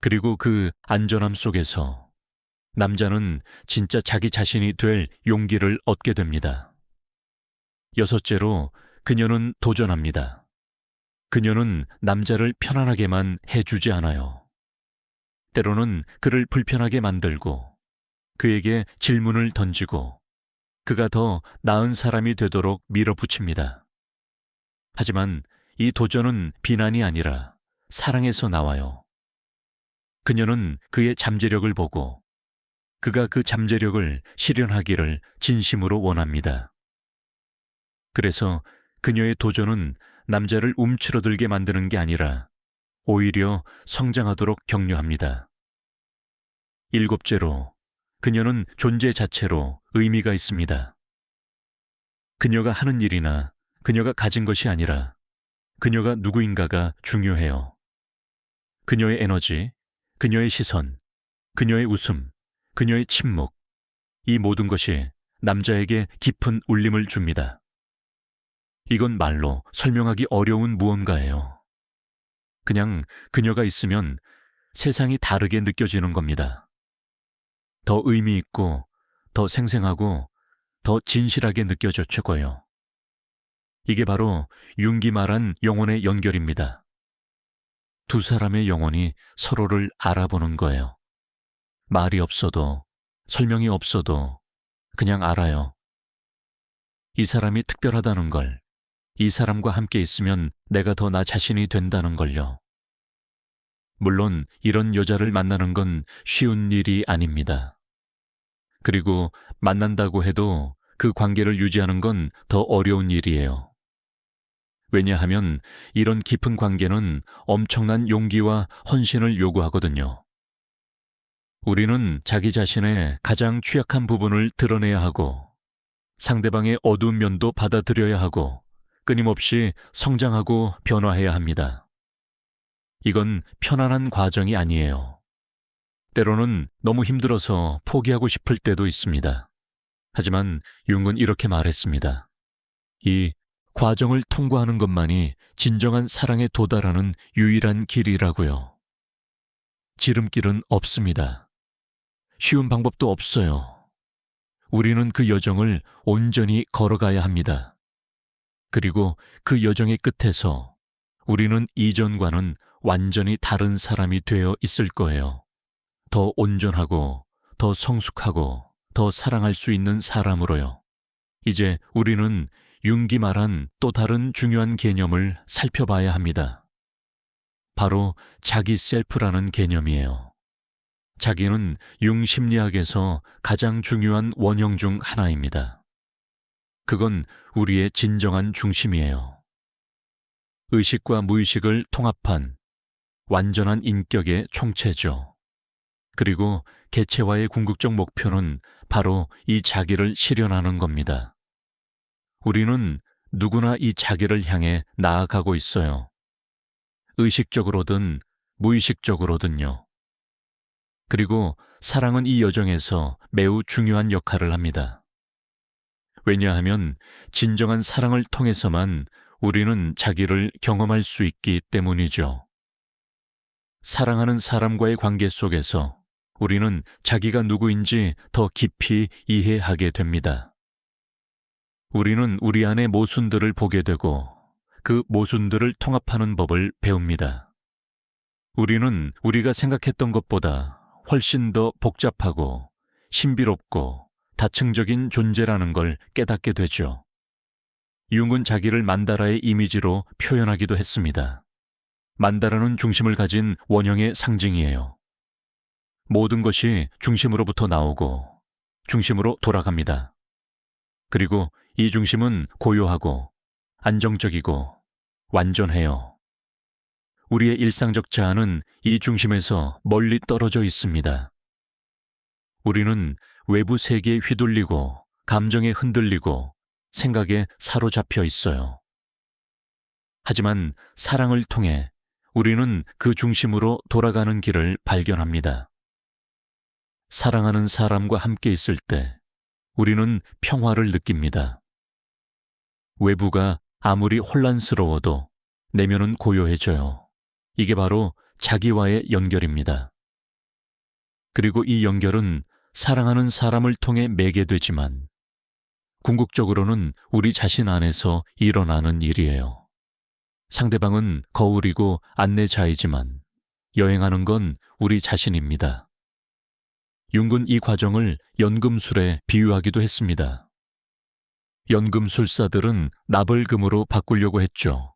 그리고 그 안전함 속에서 남자는 진짜 자기 자신이 될 용기를 얻게 됩니다. 여섯째로, 그녀는 도전합니다. 그녀는 남자를 편안하게만 해주지 않아요. 때로는 그를 불편하게 만들고 그에게 질문을 던지고 그가 더 나은 사람이 되도록 밀어붙입니다. 하지만 이 도전은 비난이 아니라 사랑에서 나와요. 그녀는 그의 잠재력을 보고 그가 그 잠재력을 실현하기를 진심으로 원합니다. 그래서 그녀의 도전은 남자를 움츠러들게 만드는 게 아니라 오히려 성장하도록 격려합니다. 일곱째로, 그녀는 존재 자체로 의미가 있습니다. 그녀가 하는 일이나 그녀가 가진 것이 아니라 그녀가 누구인가가 중요해요. 그녀의 에너지, 그녀의 시선, 그녀의 웃음, 그녀의 침묵, 이 모든 것이 남자에게 깊은 울림을 줍니다. 이건 말로 설명하기 어려운 무언가예요. 그냥 그녀가 있으면 세상이 다르게 느껴지는 겁니다. 더 의미 있고, 더 생생하고, 더 진실하게 느껴져 최고요. 이게 바로 융기 말한 영혼의 연결입니다. 두 사람의 영혼이 서로를 알아보는 거예요. 말이 없어도, 설명이 없어도 그냥 알아요. 이 사람이 특별하다는 걸, 이 사람과 함께 있으면 내가 더 나 자신이 된다는 걸요. 물론 이런 여자를 만나는 건 쉬운 일이 아닙니다. 그리고 만난다고 해도 그 관계를 유지하는 건 더 어려운 일이에요. 왜냐하면 이런 깊은 관계는 엄청난 용기와 헌신을 요구하거든요. 우리는 자기 자신의 가장 취약한 부분을 드러내야 하고 상대방의 어두운 면도 받아들여야 하고 끊임없이 성장하고 변화해야 합니다. 이건 편안한 과정이 아니에요. 때로는 너무 힘들어서 포기하고 싶을 때도 있습니다. 하지만 융은 이렇게 말했습니다. 이 과정을 통과하는 것만이 진정한 사랑에 도달하는 유일한 길이라고요. 지름길은 없습니다. 쉬운 방법도 없어요. 우리는 그 여정을 온전히 걸어가야 합니다. 그리고 그 여정의 끝에서 우리는 이전과는 완전히 다른 사람이 되어 있을 거예요. 더 온전하고, 더 성숙하고, 더 사랑할 수 있는 사람으로요. 이제 우리는 융기 말한 또 다른 중요한 개념을 살펴봐야 합니다. 바로 자기 셀프라는 개념이에요. 자기는 융 심리학에서 가장 중요한 원형 중 하나입니다. 그건 우리의 진정한 중심이에요. 의식과 무의식을 통합한 완전한 인격의 총체죠. 그리고 개체화의 궁극적 목표는 바로 이 자기를 실현하는 겁니다. 우리는 누구나 이 자기를 향해 나아가고 있어요. 의식적으로든 무의식적으로든요. 그리고 사랑은 이 여정에서 매우 중요한 역할을 합니다. 왜냐하면 진정한 사랑을 통해서만 우리는 자기를 경험할 수 있기 때문이죠. 사랑하는 사람과의 관계 속에서 우리는 자기가 누구인지 더 깊이 이해하게 됩니다. 우리는 우리 안의 모순들을 보게 되고 그 모순들을 통합하는 법을 배웁니다. 우리는 우리가 생각했던 것보다 훨씬 더 복잡하고 신비롭고 다층적인 존재라는 걸 깨닫게 되죠. 융은 자기를 만다라의 이미지로 표현하기도 했습니다. 만다라는 중심을 가진 원형의 상징이에요. 모든 것이 중심으로부터 나오고 중심으로 돌아갑니다. 그리고 이 중심은 고요하고 안정적이고 완전해요. 우리의 일상적 자아는 이 중심에서 멀리 떨어져 있습니다. 우리는 외부 세계에 휘둘리고 감정에 흔들리고 생각에 사로잡혀 있어요. 하지만 사랑을 통해 우리는 그 중심으로 돌아가는 길을 발견합니다. 사랑하는 사람과 함께 있을 때 우리는 평화를 느낍니다. 외부가 아무리 혼란스러워도 내면은 고요해져요. 이게 바로 자기와의 연결입니다. 그리고 이 연결은 사랑하는 사람을 통해 맺게 되지만 궁극적으로는 우리 자신 안에서 일어나는 일이에요. 상대방은 거울이고 안내자이지만 여행하는 건 우리 자신입니다. 융은 이 과정을 연금술에 비유하기도 했습니다. 연금술사들은 납을 금으로 바꾸려고 했죠.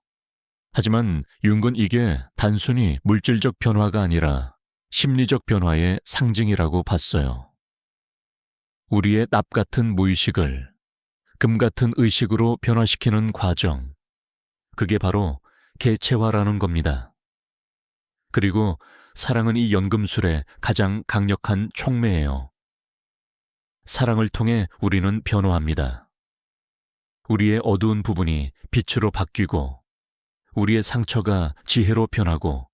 하지만 융은 이게 단순히 물질적 변화가 아니라 심리적 변화의 상징이라고 봤어요. 우리의 납 같은 무의식을 금 같은 의식으로 변화시키는 과정, 그게 바로 개체화라는 겁니다. 그리고 사랑은 이 연금술의 가장 강력한 촉매예요. 사랑을 통해 우리는 변화합니다. 우리의 어두운 부분이 빛으로 바뀌고, 우리의 상처가 지혜로 변하고,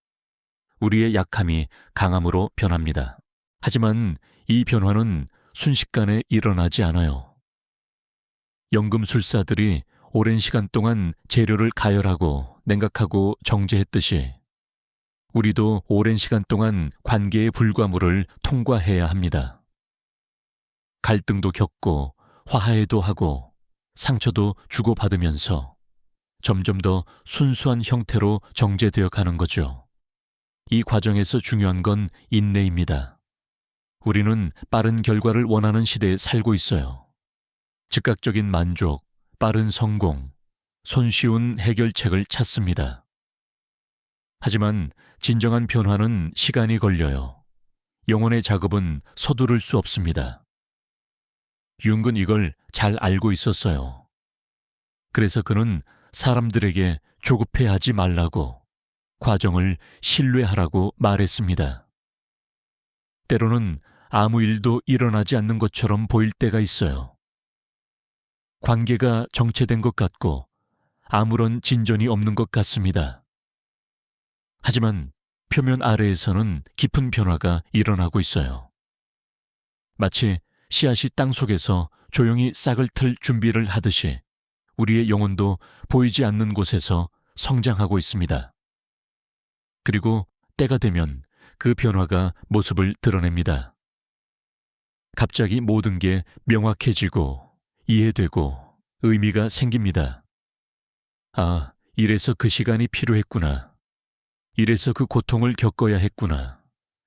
우리의 약함이 강함으로 변합니다. 하지만 이 변화는 순식간에 일어나지 않아요. 연금술사들이 오랜 시간 동안 재료를 가열하고 냉각하고 정제했듯이 우리도 오랜 시간 동안 관계의 불과물을 통과해야 합니다. 갈등도 겪고 화해도 하고 상처도 주고받으면서 점점 더 순수한 형태로 정제되어 가는 거죠. 이 과정에서 중요한 건 인내입니다. 우리는 빠른 결과를 원하는 시대에 살고 있어요. 즉각적인 만족, 빠른 성공, 손쉬운 해결책을 찾습니다. 하지만 진정한 변화는 시간이 걸려요. 영혼의 작업은 서두를 수 없습니다. 융은 이걸 잘 알고 있었어요. 그래서 그는 사람들에게 조급해하지 말라고, 과정을 신뢰하라고 말했습니다. 때로는 아무 일도 일어나지 않는 것처럼 보일 때가 있어요. 관계가 정체된 것 같고 아무런 진전이 없는 것 같습니다. 하지만 표면 아래에서는 깊은 변화가 일어나고 있어요. 마치 씨앗이 땅 속에서 조용히 싹을 틀 준비를 하듯이 우리의 영혼도 보이지 않는 곳에서 성장하고 있습니다. 그리고 때가 되면 그 변화가 모습을 드러냅니다. 갑자기 모든 게 명확해지고 이해되고 의미가 생깁니다. 아, 이래서 그 시간이 필요했구나. 이래서 그 고통을 겪어야 했구나.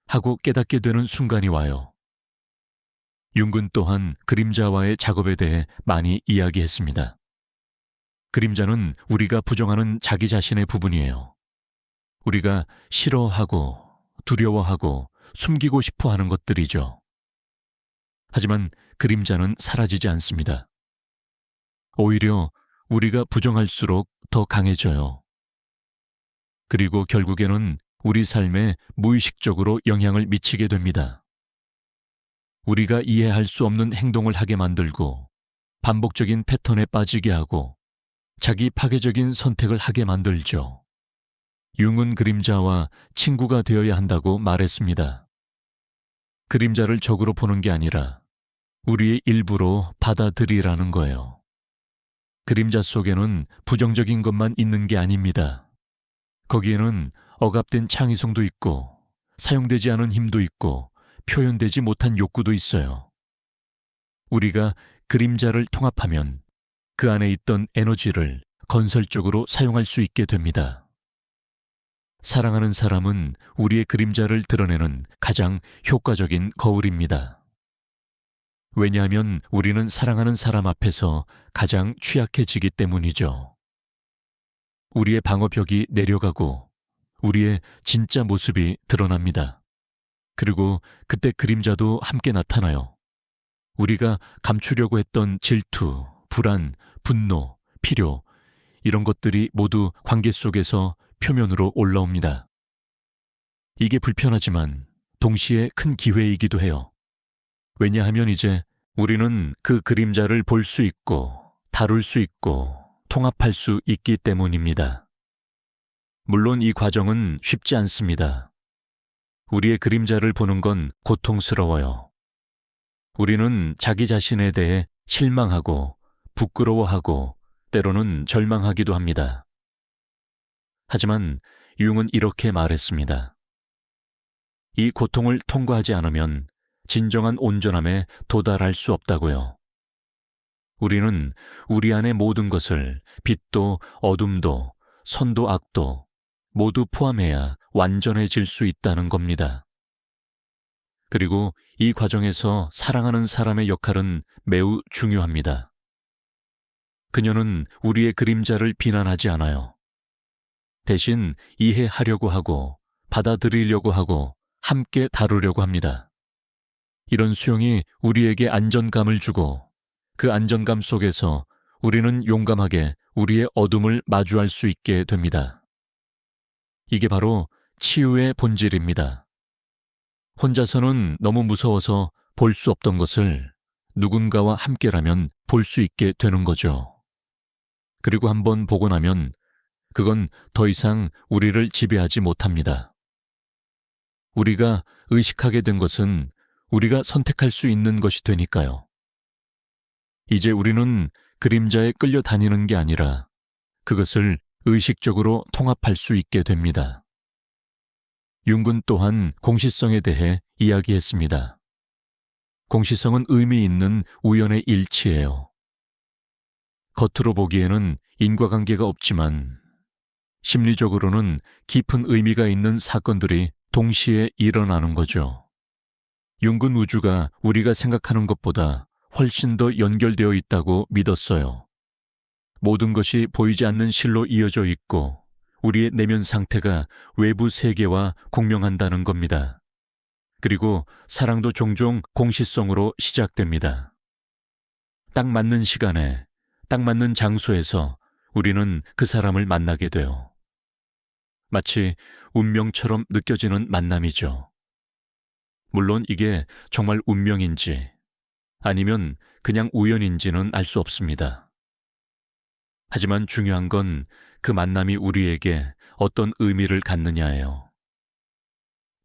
하고 깨닫게 되는 순간이 와요. 융은 또한 그림자와의 작업에 대해 많이 이야기했습니다. 그림자는 우리가 부정하는 자기 자신의 부분이에요. 우리가 싫어하고 두려워하고 숨기고 싶어 하는 것들이죠. 하지만 그림자는 사라지지 않습니다. 오히려 우리가 부정할수록 더 강해져요. 그리고 결국에는 우리 삶에 무의식적으로 영향을 미치게 됩니다. 우리가 이해할 수 없는 행동을 하게 만들고 반복적인 패턴에 빠지게 하고 자기 파괴적인 선택을 하게 만들죠. 융은 그림자와 친구가 되어야 한다고 말했습니다. 그림자를 적으로 보는 게 아니라 우리의 일부로 받아들이라는 거예요. 그림자 속에는 부정적인 것만 있는 게 아닙니다. 거기에는 억압된 창의성도 있고 사용되지 않은 힘도 있고 표현되지 못한 욕구도 있어요. 우리가 그림자를 통합하면 그 안에 있던 에너지를 건설적으로 사용할 수 있게 됩니다. 사랑하는 사람은 우리의 그림자를 드러내는 가장 효과적인 거울입니다. 왜냐하면 우리는 사랑하는 사람 앞에서 가장 취약해지기 때문이죠. 우리의 방어벽이 내려가고 우리의 진짜 모습이 드러납니다. 그리고 그때 그림자도 함께 나타나요. 우리가 감추려고 했던 질투, 불안, 분노, 필요, 이런 것들이 모두 관계 속에서 표면으로 올라옵니다. 이게 불편하지만 동시에 큰 기회이기도 해요. 왜냐하면 이제 우리는 그 그림자를 볼 수 있고 다룰 수 있고 통합할 수 있기 때문입니다. 물론 이 과정은 쉽지 않습니다. 우리의 그림자를 보는 건 고통스러워요. 우리는 자기 자신에 대해 실망하고 부끄러워하고 때로는 절망하기도 합니다. 하지만 융은 이렇게 말했습니다. 이 고통을 통과하지 않으면 진정한 온전함에 도달할 수 없다고요. 우리는 우리 안의 모든 것을 빛도 어둠도 선도 악도 모두 포함해야 완전해질 수 있다는 겁니다. 그리고 이 과정에서 사랑하는 사람의 역할은 매우 중요합니다. 그녀는 우리의 그림자를 비난하지 않아요. 대신 이해하려고 하고 받아들이려고 하고 함께 다루려고 합니다. 이런 수용이 우리에게 안정감을 주고 그 안정감 속에서 우리는 용감하게 우리의 어둠을 마주할 수 있게 됩니다. 이게 바로 치유의 본질입니다. 혼자서는 너무 무서워서 볼 수 없던 것을 누군가와 함께라면 볼 수 있게 되는 거죠. 그리고 한번 보고 나면 그건 더 이상 우리를 지배하지 못합니다. 우리가 의식하게 된 것은 우리가 선택할 수 있는 것이 되니까요. 이제 우리는 그림자에 끌려다니는 게 아니라 그것을 의식적으로 통합할 수 있게 됩니다. 융은 또한 공시성에 대해 이야기했습니다. 공시성은 의미 있는 우연의 일치예요. 겉으로 보기에는 인과관계가 없지만 심리적으로는 깊은 의미가 있는 사건들이 동시에 일어나는 거죠. 융은 우주가 우리가 생각하는 것보다 훨씬 더 연결되어 있다고 믿었어요. 모든 것이 보이지 않는 실로 이어져 있고 우리의 내면 상태가 외부 세계와 공명한다는 겁니다. 그리고 사랑도 종종 공시성으로 시작됩니다. 딱 맞는 시간에, 딱 맞는 장소에서 우리는 그 사람을 만나게 돼요. 마치 운명처럼 느껴지는 만남이죠. 물론 이게 정말 운명인지 아니면 그냥 우연인지는 알 수 없습니다. 하지만 중요한 건 그 만남이 우리에게 어떤 의미를 갖느냐예요.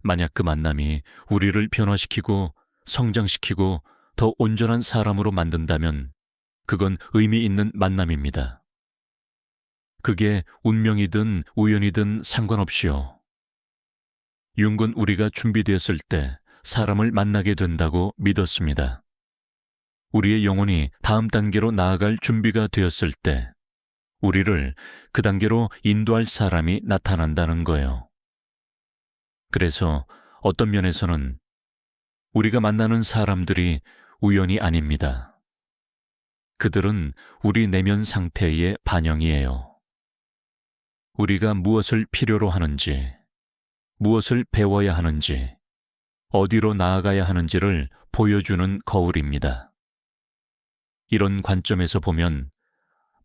만약 그 만남이 우리를 변화시키고 성장시키고 더 온전한 사람으로 만든다면 그건 의미 있는 만남입니다. 그게 운명이든 우연이든 상관없이요. 융은 우리가 준비되었을 때 사람을 만나게 된다고 믿었습니다. 우리의 영혼이 다음 단계로 나아갈 준비가 되었을 때 우리를 그 단계로 인도할 사람이 나타난다는 거예요. 그래서 어떤 면에서는 우리가 만나는 사람들이 우연이 아닙니다. 그들은 우리 내면 상태의 반영이에요. 우리가 무엇을 필요로 하는지, 무엇을 배워야 하는지, 어디로 나아가야 하는지를 보여주는 거울입니다. 이런 관점에서 보면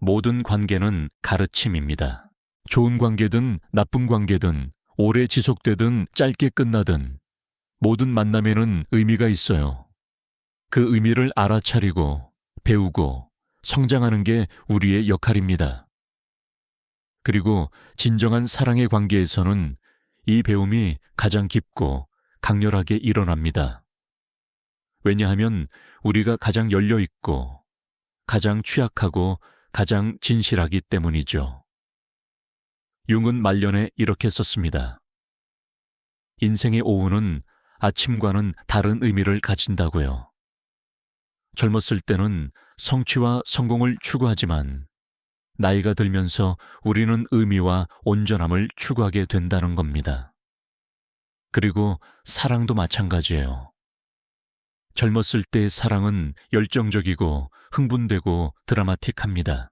모든 관계는 가르침입니다. 좋은 관계든 나쁜 관계든 오래 지속되든 짧게 끝나든 모든 만남에는 의미가 있어요. 그 의미를 알아차리고 배우고 성장하는 게 우리의 역할입니다. 그리고 진정한 사랑의 관계에서는 이 배움이 가장 깊고 강렬하게 일어납니다. 왜냐하면 우리가 가장 열려 있고 가장 취약하고 가장 진실하기 때문이죠. 융은 말년에 이렇게 썼습니다. 인생의 오후는 아침과는 다른 의미를 가진다고요. 젊었을 때는 성취와 성공을 추구하지만 나이가 들면서 우리는 의미와 온전함을 추구하게 된다는 겁니다. 그리고 사랑도 마찬가지예요. 젊었을 때의 사랑은 열정적이고 흥분되고 드라마틱합니다.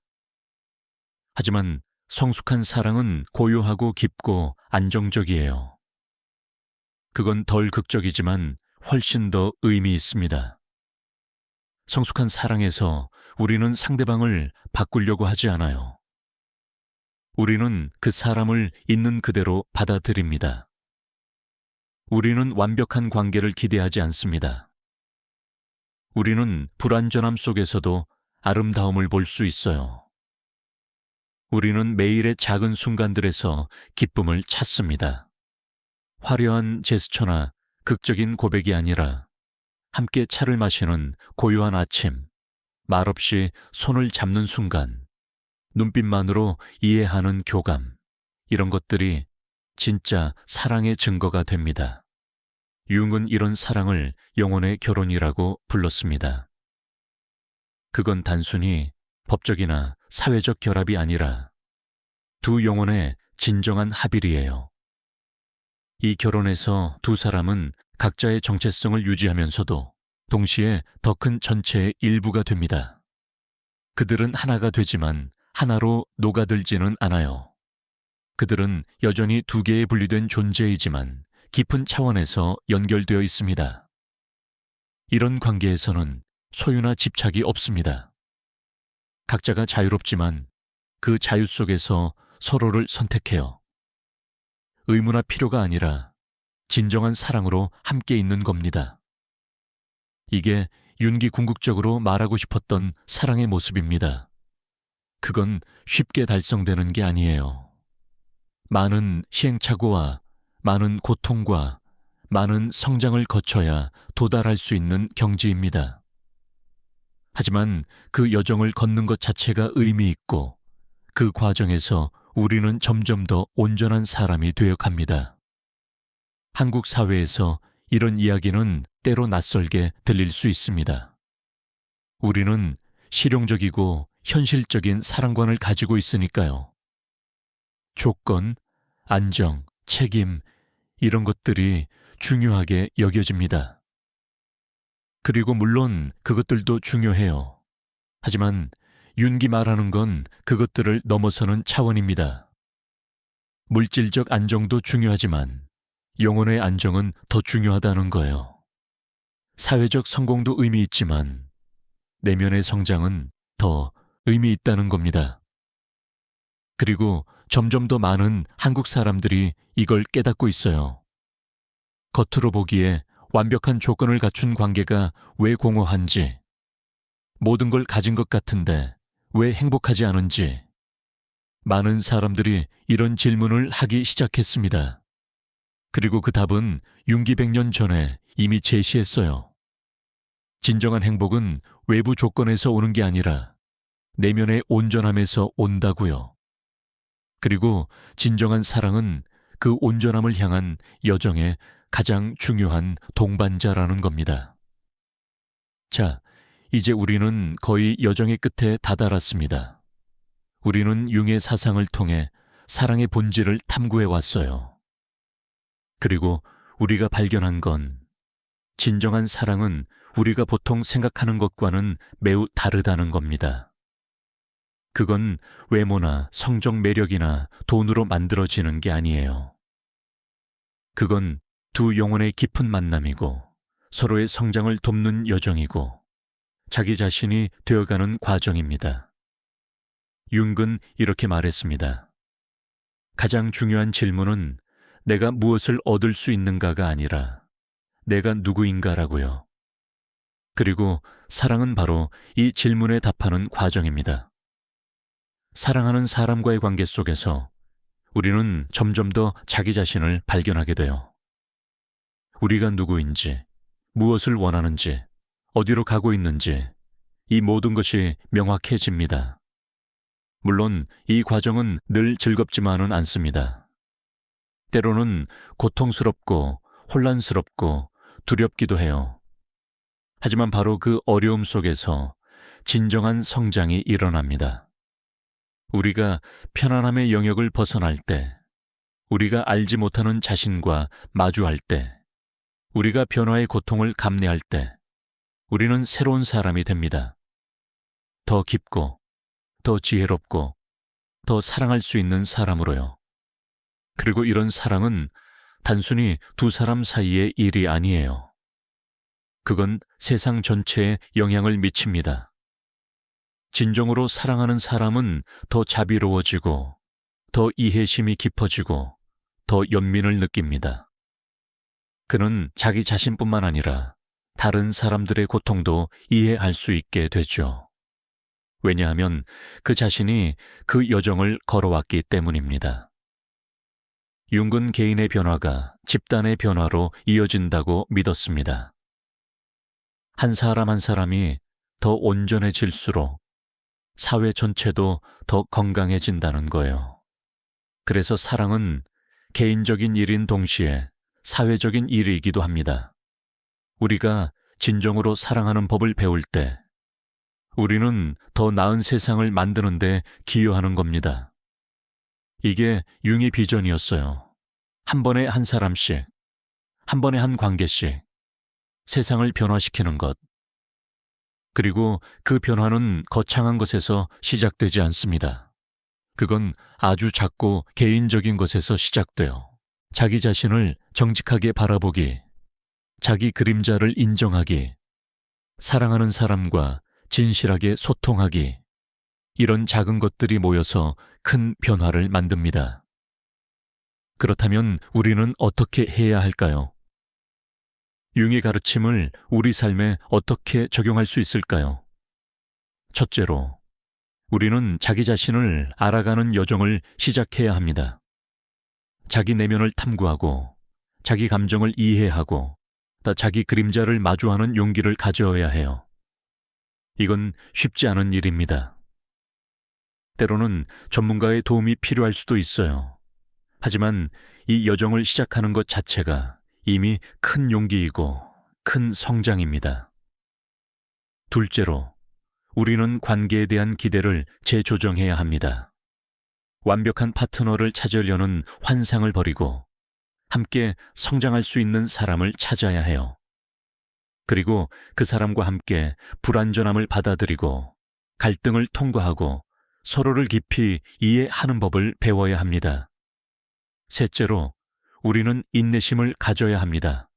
하지만 성숙한 사랑은 고요하고 깊고 안정적이에요. 그건 덜 극적이지만 훨씬 더 의미 있습니다. 성숙한 사랑에서 우리는 상대방을 바꾸려고 하지 않아요. 우리는 그 사람을 있는 그대로 받아들입니다. 우리는 완벽한 관계를 기대하지 않습니다. 우리는 불완전함 속에서도 아름다움을 볼 수 있어요. 우리는 매일의 작은 순간들에서 기쁨을 찾습니다. 화려한 제스처나 극적인 고백이 아니라 함께 차를 마시는 고요한 아침, 말없이 손을 잡는 순간, 눈빛만으로 이해하는 교감, 이런 것들이 진짜 사랑의 증거가 됩니다. 융은 이런 사랑을 영혼의 결혼이라고 불렀습니다. 그건 단순히 법적이나 사회적 결합이 아니라 두 영혼의 진정한 합일이에요. 이 결혼에서 두 사람은 각자의 정체성을 유지하면서도 동시에 더 큰 전체의 일부가 됩니다. 그들은 하나가 되지만 하나로 녹아들지는 않아요. 그들은 여전히 두 개의 분리된 존재이지만 깊은 차원에서 연결되어 있습니다. 이런 관계에서는 소유나 집착이 없습니다. 각자가 자유롭지만 그 자유 속에서 서로를 선택해요. 의무나 필요가 아니라 진정한 사랑으로 함께 있는 겁니다. 이게 윤기 궁극적으로 말하고 싶었던 사랑의 모습입니다. 그건 쉽게 달성되는 게 아니에요. 많은 시행착오와 많은 고통과 많은 성장을 거쳐야 도달할 수 있는 경지입니다. 하지만 그 여정을 걷는 것 자체가 의미 있고 그 과정에서 우리는 점점 더 온전한 사람이 되어갑니다. 한국 사회에서 이런 이야기는 때로 낯설게 들릴 수 있습니다. 우리는 실용적이고 현실적인 사랑관을 가지고 있으니까요. 조건, 안정, 책임, 이런 것들이 중요하게 여겨집니다. 그리고 물론 그것들도 중요해요. 하지만 윤기 말하는 건 그것들을 넘어서는 차원입니다. 물질적 안정도 중요하지만 영혼의 안정은 더 중요하다는 거예요. 사회적 성공도 의미 있지만 내면의 성장은 더 의미 있다는 겁니다. 그리고 점점 더 많은 한국 사람들이 이걸 깨닫고 있어요. 겉으로 보기에 완벽한 조건을 갖춘 관계가 왜 공허한지, 모든 걸 가진 것 같은데 왜 행복하지 않은지, 많은 사람들이 이런 질문을 하기 시작했습니다. 그리고 그 답은 윤기 100년 전에 이미 제시했어요. 진정한 행복은 외부 조건에서 오는 게 아니라 내면의 온전함에서 온다고요. 그리고 진정한 사랑은 그 온전함을 향한 여정의 가장 중요한 동반자라는 겁니다. 자, 이제 우리는 거의 여정의 끝에 다다랐습니다. 우리는 융의 사상을 통해 사랑의 본질을 탐구해 왔어요. 그리고 우리가 발견한 건 진정한 사랑은 우리가 보통 생각하는 것과는 매우 다르다는 겁니다. 그건 외모나 성적 매력이나 돈으로 만들어지는 게 아니에요. 그건 두 영혼의 깊은 만남이고 서로의 성장을 돕는 여정이고 자기 자신이 되어가는 과정입니다. 융은 이렇게 말했습니다. 가장 중요한 질문은 내가 무엇을 얻을 수 있는가가 아니라 내가 누구인가라고요. 그리고 사랑은 바로 이 질문에 답하는 과정입니다. 사랑하는 사람과의 관계 속에서 우리는 점점 더 자기 자신을 발견하게 돼요. 우리가 누구인지, 무엇을 원하는지, 어디로 가고 있는지 이 모든 것이 명확해집니다. 물론 이 과정은 늘 즐겁지만은 않습니다. 때로는 고통스럽고 혼란스럽고 두렵기도 해요. 하지만 바로 그 어려움 속에서 진정한 성장이 일어납니다. 우리가 편안함의 영역을 벗어날 때, 우리가 알지 못하는 자신과 마주할 때, 우리가 변화의 고통을 감내할 때, 우리는 새로운 사람이 됩니다. 더 깊고, 더 지혜롭고, 더 사랑할 수 있는 사람으로요. 그리고 이런 사랑은 단순히 두 사람 사이의 일이 아니에요. 그건 세상 전체에 영향을 미칩니다. 진정으로 사랑하는 사람은 더 자비로워지고, 더 이해심이 깊어지고, 더 연민을 느낍니다. 그는 자기 자신뿐만 아니라 다른 사람들의 고통도 이해할 수 있게 되죠. 왜냐하면 그 자신이 그 여정을 걸어왔기 때문입니다. 융은 개인의 변화가 집단의 변화로 이어진다고 믿었습니다. 한 사람 한 사람이 더 온전해질수록 사회 전체도 더 건강해진다는 거예요. 그래서 사랑은 개인적인 일인 동시에 사회적인 일이기도 합니다. 우리가 진정으로 사랑하는 법을 배울 때 우리는 더 나은 세상을 만드는 데 기여하는 겁니다. 이게 융의 비전이었어요. 한 번에 한 사람씩, 한 번에 한 관계씩 세상을 변화시키는 것. 그리고 그 변화는 거창한 것에서 시작되지 않습니다. 그건 아주 작고 개인적인 것에서 시작돼요. 자기 자신을 정직하게 바라보기, 자기 그림자를 인정하기, 사랑하는 사람과 진실하게 소통하기, 이런 작은 것들이 모여서 큰 변화를 만듭니다. 그렇다면 우리는 어떻게 해야 할까요? 융의 가르침을 우리 삶에 어떻게 적용할 수 있을까요? 첫째로, 우리는 자기 자신을 알아가는 여정을 시작해야 합니다. 자기 내면을 탐구하고, 자기 감정을 이해하고, 자기 그림자를 마주하는 용기를 가져야 해요. 이건 쉽지 않은 일입니다. 때로는 전문가의 도움이 필요할 수도 있어요. 하지만 이 여정을 시작하는 것 자체가 이미 큰 용기이고 큰 성장입니다. 둘째로, 우리는 관계에 대한 기대를 재조정해야 합니다. 완벽한 파트너를 찾으려는 환상을 버리고 함께 성장할 수 있는 사람을 찾아야 해요. 그리고 그 사람과 함께 불완전함을 받아들이고 갈등을 통과하고 서로를 깊이 이해하는 법을 배워야 합니다. 셋째로, 우리는 인내심을 가져야 합니다.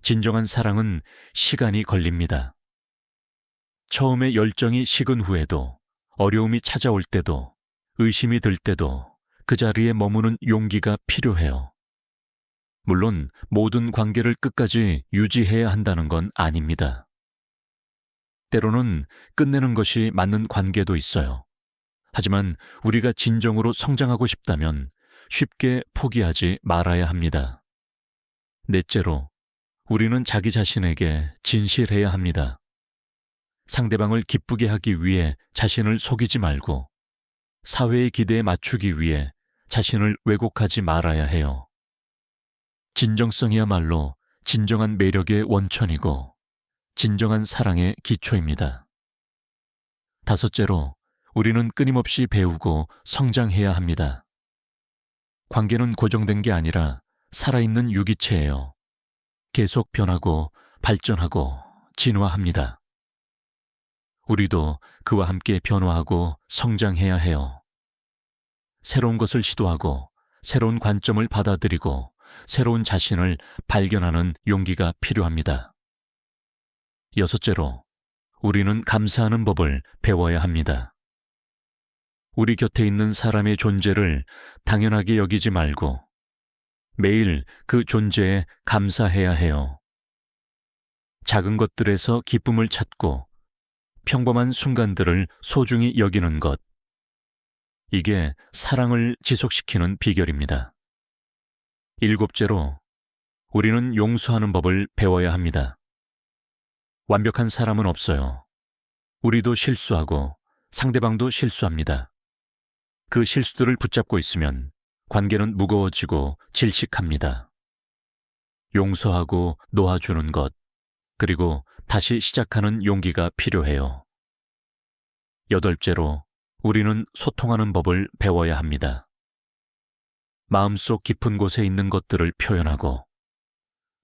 진정한 사랑은 시간이 걸립니다. 처음에 열정이 식은 후에도, 어려움이 찾아올 때도, 의심이 들 때도 그 자리에 머무는 용기가 필요해요. 물론 모든 관계를 끝까지 유지해야 한다는 건 아닙니다. 때로는 끝내는 것이 맞는 관계도 있어요. 하지만 우리가 진정으로 성장하고 싶다면 쉽게 포기하지 말아야 합니다. 넷째로, 우리는 자기 자신에게 진실해야 합니다. 상대방을 기쁘게 하기 위해 자신을 속이지 말고 사회의 기대에 맞추기 위해 자신을 왜곡하지 말아야 해요. 진정성이야말로 진정한 매력의 원천이고 진정한 사랑의 기초입니다. 다섯째로, 우리는 끊임없이 배우고 성장해야 합니다. 관계는 고정된 게 아니라 살아있는 유기체예요. 계속 변하고 발전하고 진화합니다. 우리도 그와 함께 변화하고 성장해야 해요. 새로운 것을 시도하고 새로운 관점을 받아들이고 새로운 자신을 발견하는 용기가 필요합니다. 여섯째로, 우리는 감사하는 법을 배워야 합니다. 우리 곁에 있는 사람의 존재를 당연하게 여기지 말고 매일 그 존재에 감사해야 해요. 작은 것들에서 기쁨을 찾고 평범한 순간들을 소중히 여기는 것. 이게 사랑을 지속시키는 비결입니다. 일곱째로, 우리는 용서하는 법을 배워야 합니다. 완벽한 사람은 없어요. 우리도 실수하고 상대방도 실수합니다. 그 실수들을 붙잡고 있으면 관계는 무거워지고 질식합니다. 용서하고 놓아주는 것, 그리고 다시 시작하는 용기가 필요해요. 여덟째로, 우리는 소통하는 법을 배워야 합니다. 마음속 깊은 곳에 있는 것들을 표현하고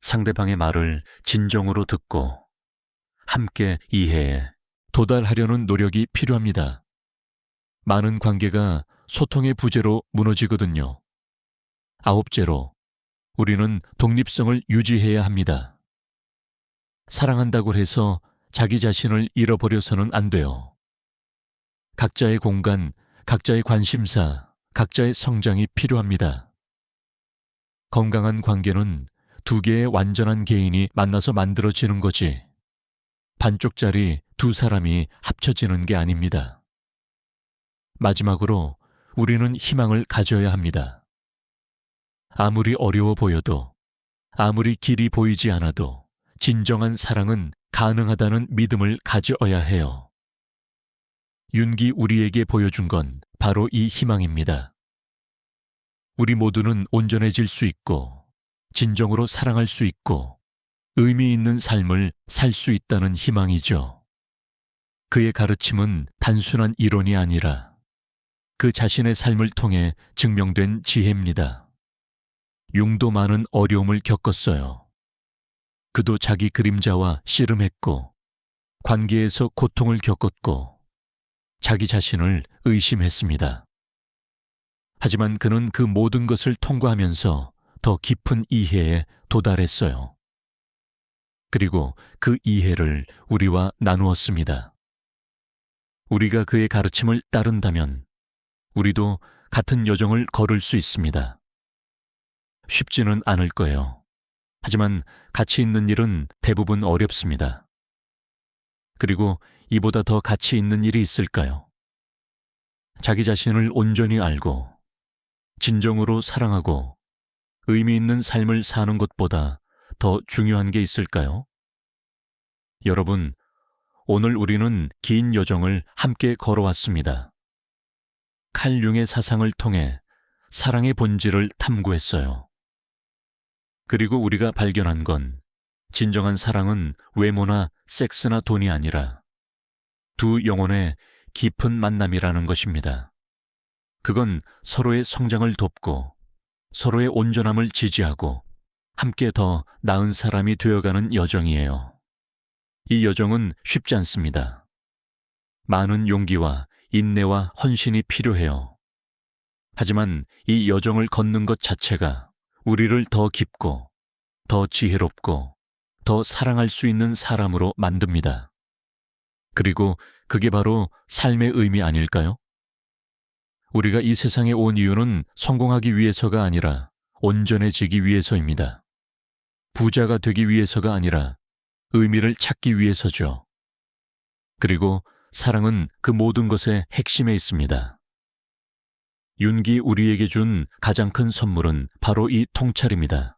상대방의 말을 진정으로 듣고 함께 이해해 도달하려는 노력이 필요합니다. 많은 관계가 소통의 부재로 무너지거든요. 아홉째로, 우리는 독립성을 유지해야 합니다. 사랑한다고 해서 자기 자신을 잃어버려서는 안 돼요. 각자의 공간, 각자의 관심사, 각자의 성장이 필요합니다. 건강한 관계는 두 개의 완전한 개인이 만나서 만들어지는 거지, 반쪽짜리 두 사람이 합쳐지는 게 아닙니다. 마지막으로, 우리는 희망을 가져야 합니다. 아무리 어려워 보여도, 아무리 길이 보이지 않아도 진정한 사랑은 가능하다는 믿음을 가져야 해요. 윤기 우리에게 보여준 건 바로 이 희망입니다. 우리 모두는 온전해질 수 있고, 진정으로 사랑할 수 있고, 의미 있는 삶을 살 수 있다는 희망이죠. 그의 가르침은 단순한 이론이 아니라 그 자신의 삶을 통해 증명된 지혜입니다. 융도 많은 어려움을 겪었어요. 그도 자기 그림자와 씨름했고, 관계에서 고통을 겪었고, 자기 자신을 의심했습니다. 하지만 그는 그 모든 것을 통과하면서 더 깊은 이해에 도달했어요. 그리고 그 이해를 우리와 나누었습니다. 우리가 그의 가르침을 따른다면 우리도 같은 여정을 걸을 수 있습니다. 쉽지는 않을 거예요. 하지만 가치 있는 일은 대부분 어렵습니다. 그리고 이보다 더 가치 있는 일이 있을까요? 자기 자신을 온전히 알고 진정으로 사랑하고 의미 있는 삶을 사는 것보다 더 중요한 게 있을까요? 여러분, 오늘 우리는 긴 여정을 함께 걸어왔습니다. 칼 융의 사상을 통해 사랑의 본질을 탐구했어요. 그리고 우리가 발견한 건 진정한 사랑은 외모나 섹스나 돈이 아니라 두 영혼의 깊은 만남이라는 것입니다. 그건 서로의 성장을 돕고 서로의 온전함을 지지하고 함께 더 나은 사람이 되어가는 여정이에요. 이 여정은 쉽지 않습니다. 많은 용기와 인내와 헌신이 필요해요. 하지만 이 여정을 걷는 것 자체가 우리를 더 깊고 더 지혜롭고 더 사랑할 수 있는 사람으로 만듭니다. 그리고 그게 바로 삶의 의미 아닐까요? 우리가 이 세상에 온 이유는 성공하기 위해서가 아니라 온전해지기 위해서입니다. 부자가 되기 위해서가 아니라 의미를 찾기 위해서죠. 그리고 사랑은 그 모든 것의 핵심에 있습니다. 윤기 우리에게 준 가장 큰 선물은 바로 이 통찰입니다.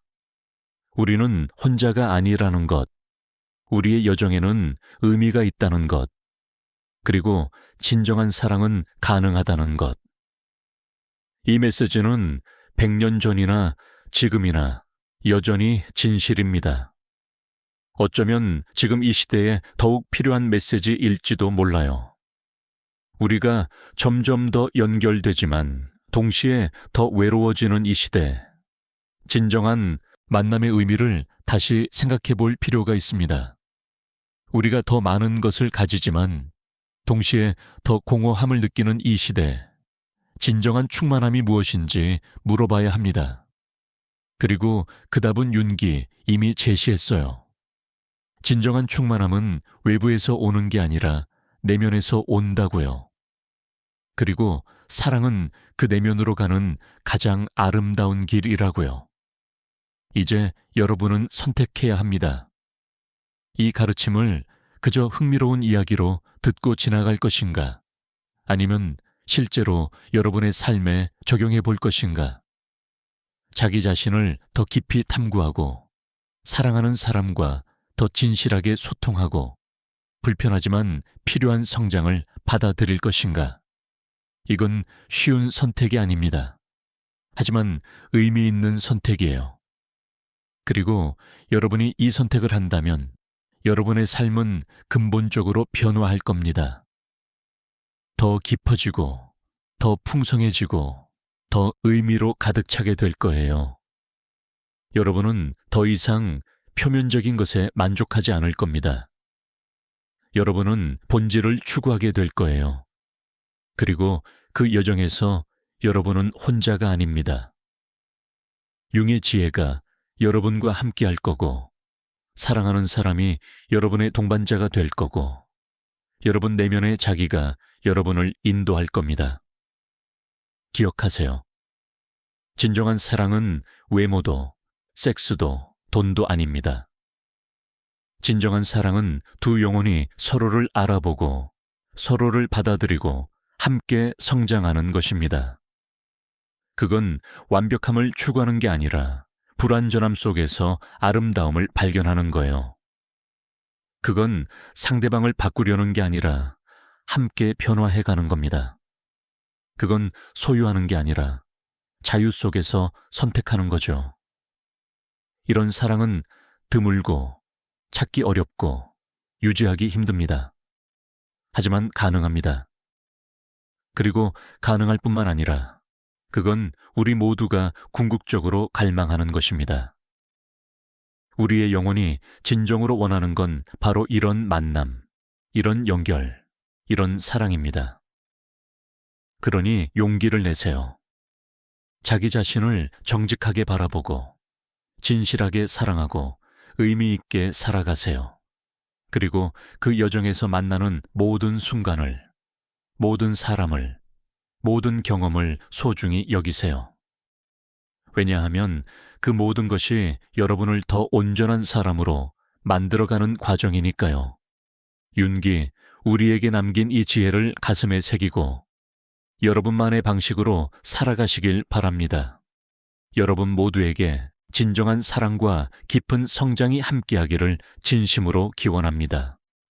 우리는 혼자가 아니라는 것, 우리의 여정에는 의미가 있다는 것, 그리고 진정한 사랑은 가능하다는 것. 이 메시지는 100년 전이나 지금이나 여전히 진실입니다. 어쩌면 지금 이 시대에 더욱 필요한 메시지일지도 몰라요. 우리가 점점 더 연결되지만 동시에 더 외로워지는 이 시대, 진정한 만남의 의미를 다시 생각해 볼 필요가 있습니다. 우리가 더 많은 것을 가지지만 동시에 더 공허함을 느끼는 이 시대, 진정한 충만함이 무엇인지 물어봐야 합니다. 그리고 그 답은 윤기 이미 제시했어요. 진정한 충만함은 외부에서 오는 게 아니라 내면에서 온다고요. 그리고 사랑은 그 내면으로 가는 가장 아름다운 길이라고요. 이제 여러분은 선택해야 합니다. 이 가르침을 그저 흥미로운 이야기로 듣고 지나갈 것인가? 아니면 실제로 여러분의 삶에 적용해 볼 것인가? 자기 자신을 더 깊이 탐구하고 사랑하는 사람과 더 진실하게 소통하고 불편하지만 필요한 성장을 받아들일 것인가? 이건 쉬운 선택이 아닙니다. 하지만 의미 있는 선택이에요. 그리고 여러분이 이 선택을 한다면 여러분의 삶은 근본적으로 변화할 겁니다. 더 깊어지고, 더 풍성해지고, 더 의미로 가득 차게 될 거예요. 여러분은 더 이상 표면적인 것에 만족하지 않을 겁니다. 여러분은 본질을 추구하게 될 거예요. 그리고 그 여정에서 여러분은 혼자가 아닙니다. 융의 지혜가 여러분과 함께 할 거고, 사랑하는 사람이 여러분의 동반자가 될 거고, 여러분 내면의 자기가 여러분을 인도할 겁니다. 기억하세요. 진정한 사랑은 외모도, 섹스도, 돈도 아닙니다. 진정한 사랑은 두 영혼이 서로를 알아보고, 서로를 받아들이고, 함께 성장하는 것입니다. 그건 완벽함을 추구하는 게 아니라 불완전함 속에서 아름다움을 발견하는 거예요. 그건 상대방을 바꾸려는 게 아니라 함께 변화해 가는 겁니다. 그건 소유하는 게 아니라 자유 속에서 선택하는 거죠. 이런 사랑은 드물고 찾기 어렵고 유지하기 힘듭니다. 하지만 가능합니다. 그리고 가능할 뿐만 아니라 그건 우리 모두가 궁극적으로 갈망하는 것입니다. 우리의 영혼이 진정으로 원하는 건 바로 이런 만남, 이런 연결, 이런 사랑입니다. 그러니 용기를 내세요. 자기 자신을 정직하게 바라보고 진실하게 사랑하고 의미 있게 살아가세요. 그리고 그 여정에서 만나는 모든 순간을, 모든 사람을, 모든 경험을 소중히 여기세요. 왜냐하면 그 모든 것이 여러분을 더 온전한 사람으로 만들어가는 과정이니까요. 윤기, 우리에게 남긴 이 지혜를 가슴에 새기고 여러분만의 방식으로 살아가시길 바랍니다. 여러분 모두에게 진정한 사랑과 깊은 성장이 함께하기를 진심으로 기원합니다.